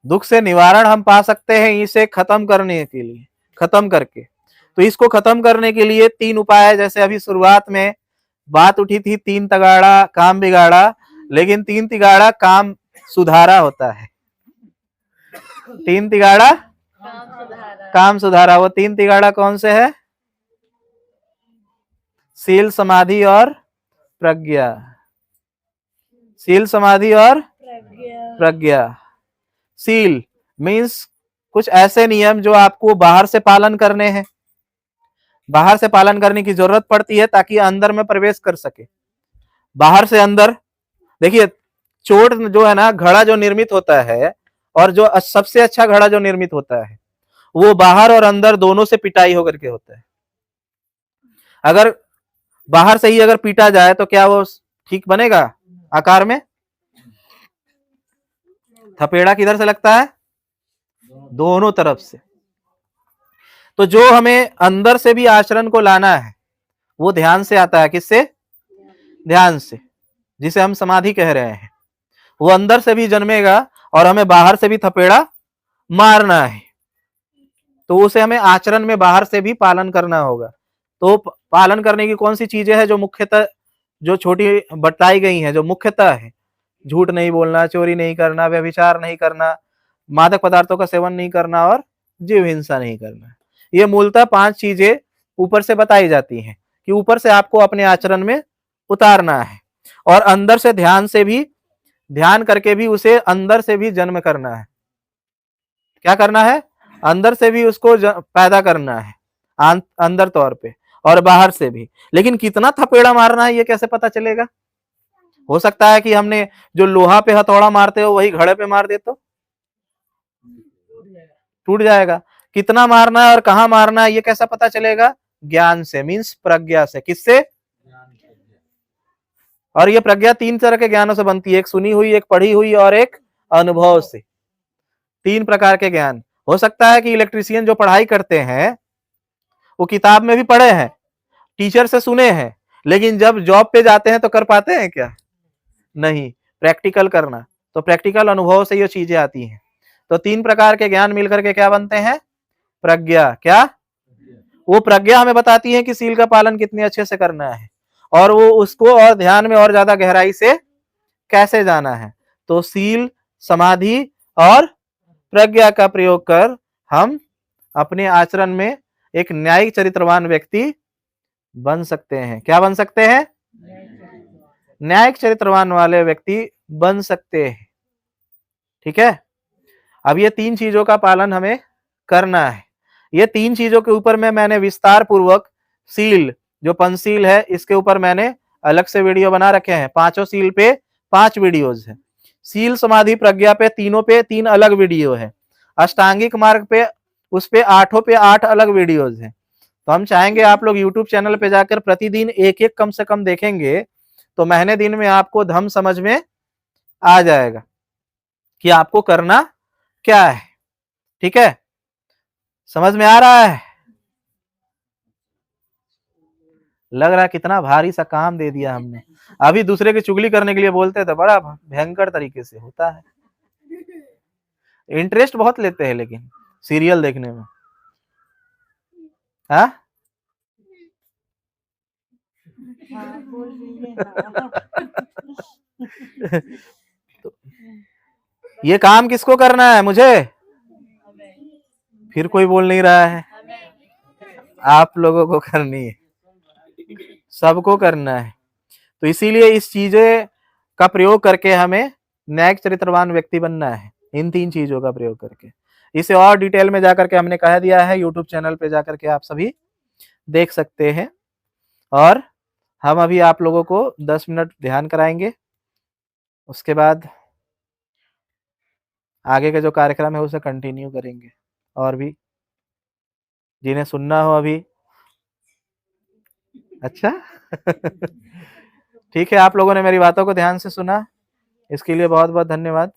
दुख से निवारण हम पा सकते हैं इसे खत्म करने के लिए, खत्म करके। तो इसको खत्म करने के लिए 3 उपाय है। जैसे अभी शुरुआत में बात उठी थी 3 तगाड़ा काम बिगाड़ा, लेकिन 3 तिगाड़ा काम सुधारा होता है। 3 तिगाड़ा काम सुधारा। वो 3 तिगाड़ा कौन से है? शील, समाधि और प्रज्ञा। शील, समाधि और प्रज्ञा। शील मीन्स कुछ ऐसे नियम जो आपको बाहर से पालन करने हैं, बाहर से पालन करने की जरूरत पड़ती है ताकि अंदर में प्रवेश कर सके। बाहर से अंदर देखिए, चोट जो है ना, घड़ा जो निर्मित होता है, और जो सबसे अच्छा घड़ा जो निर्मित होता है वो बाहर और अंदर दोनों से पिटाई होकर के होता है। अगर बाहर से ही अगर पीटा जाए तो क्या वो ठीक बनेगा आकार में? थपेड़ा किधर से लगता है? दोनों तरफ से। तो जो हमें अंदर से भी आचरण को लाना है वो ध्यान से आता है। किससे? ध्यान से, जिसे हम समाधि कह रहे हैं। वो अंदर से भी जन्मेगा और हमें बाहर से भी थपेड़ा मारना है, तो उसे हमें आचरण में बाहर से भी पालन करना होगा। तो पालन करने की कौन सी चीजें हैं जो मुख्यतः जो छोटी बतलाई गई हैं, जो मुख्यतः है? झूठ नहीं बोलना, चोरी नहीं करना, व्यभिचार नहीं करना, मादक पदार्थों का सेवन नहीं करना और जीव हिंसा नहीं करना। ये मूलतः 5 चीजें ऊपर से बताई जाती हैं कि ऊपर से आपको अपने आचरण में उतारना है, और अंदर से ध्यान से भी, ध्यान करके भी उसे अंदर से भी जन्म करना है। क्या करना है? अंदर से भी उसको पैदा करना है, अंदर तौर पे, और बाहर से भी। लेकिन कितना थपेड़ा मारना है ये कैसे पता चलेगा? हो सकता है कि हमने जो लोहा पे हथौड़ा मारते हो वही घड़े पे मार दे तो टूट जाएगा। कितना मारना है और कहां मारना है ये कैसा पता चलेगा? ज्ञान से, मीन्स प्रज्ञा से। किससे? और ये प्रज्ञा 3 तरह के ज्ञानों से बनती है, एक सुनी हुई, एक पढ़ी हुई और एक अनुभव से। 3 प्रकार के ज्ञान। हो सकता है कि इलेक्ट्रीशियन जो पढ़ाई करते हैं वो किताब में भी पढ़े हैं, टीचर से सुने हैं, लेकिन जब जॉब पे जाते हैं तो कर पाते हैं क्या? नहीं। प्रैक्टिकल करना, तो प्रैक्टिकल अनुभव से ये चीजें आती हैं। तो 3 प्रकार के ज्ञान मिलकर के क्या बनते हैं? प्रज्ञा। क्या? वो प्रज्ञा हमें बताती है कि सील का पालन कितने अच्छे से करना है, और वो उसको और ध्यान में और ज्यादा गहराई से कैसे जाना है। तो सील, समाधि और प्रज्ञा का प्रयोग कर हम अपने आचरण में एक न्यायिक चरित्रवान व्यक्ति बन सकते हैं। क्या बन सकते हैं? न्यायिक चरित्रवान वाले व्यक्ति बन सकते हैं। ठीक है। अब ये 3 चीजों का पालन हमें करना है। ये 3 चीजों के ऊपर में मैंने विस्तार पूर्वक सील, जो पंचशील है, इसके ऊपर मैंने अलग से वीडियो बना रखे हैं। 5 सील पे 5 वीडियोज है। सील, समाधि, प्रज्ञा पे तीनों पे 3 अलग वीडियो है। अष्टांगिक मार्ग पे, उस पे 8 पे 8 अलग वीडियोज है। तो हम चाहेंगे आप लोग यूट्यूब चैनल पे जाकर प्रतिदिन एक एक कम से कम देखेंगे तो महीने दिन में आपको धम समझ में आ जाएगा कि आपको करना क्या है। ठीक है, समझ में आ रहा है? लग रहा है कितना भारी सा काम दे दिया हमने। अभी दूसरे की चुगली करने के लिए बोलते थे, बड़ा भयंकर तरीके से होता है। इंटरेस्ट बहुत लेते हैं लेकिन सीरियल देखने में। हाँ तो ये काम किसको करना है? मुझे? फिर कोई बोल नहीं रहा है। आप लोगों को करनी है, सबको करना है। तो इसीलिए इस चीजें का प्रयोग करके हमें न्यायिक चरित्रवान व्यक्ति बनना है, इन 3 चीजों का प्रयोग करके। इसे और डिटेल में जाकर के हमने कह दिया है, यूट्यूब चैनल पे जाकर के आप सभी देख सकते हैं। और हम अभी आप लोगों को 10 मिनट ध्यान कराएंगे, उसके बाद आगे का जो कार्यक्रम है उसे कंटिन्यू करेंगे। और भी जिन्हें सुनना हो अभी। अच्छा ठीक है, आप लोगों ने मेरी बातों को ध्यान से सुना, इसके लिए बहुत बहुत धन्यवाद।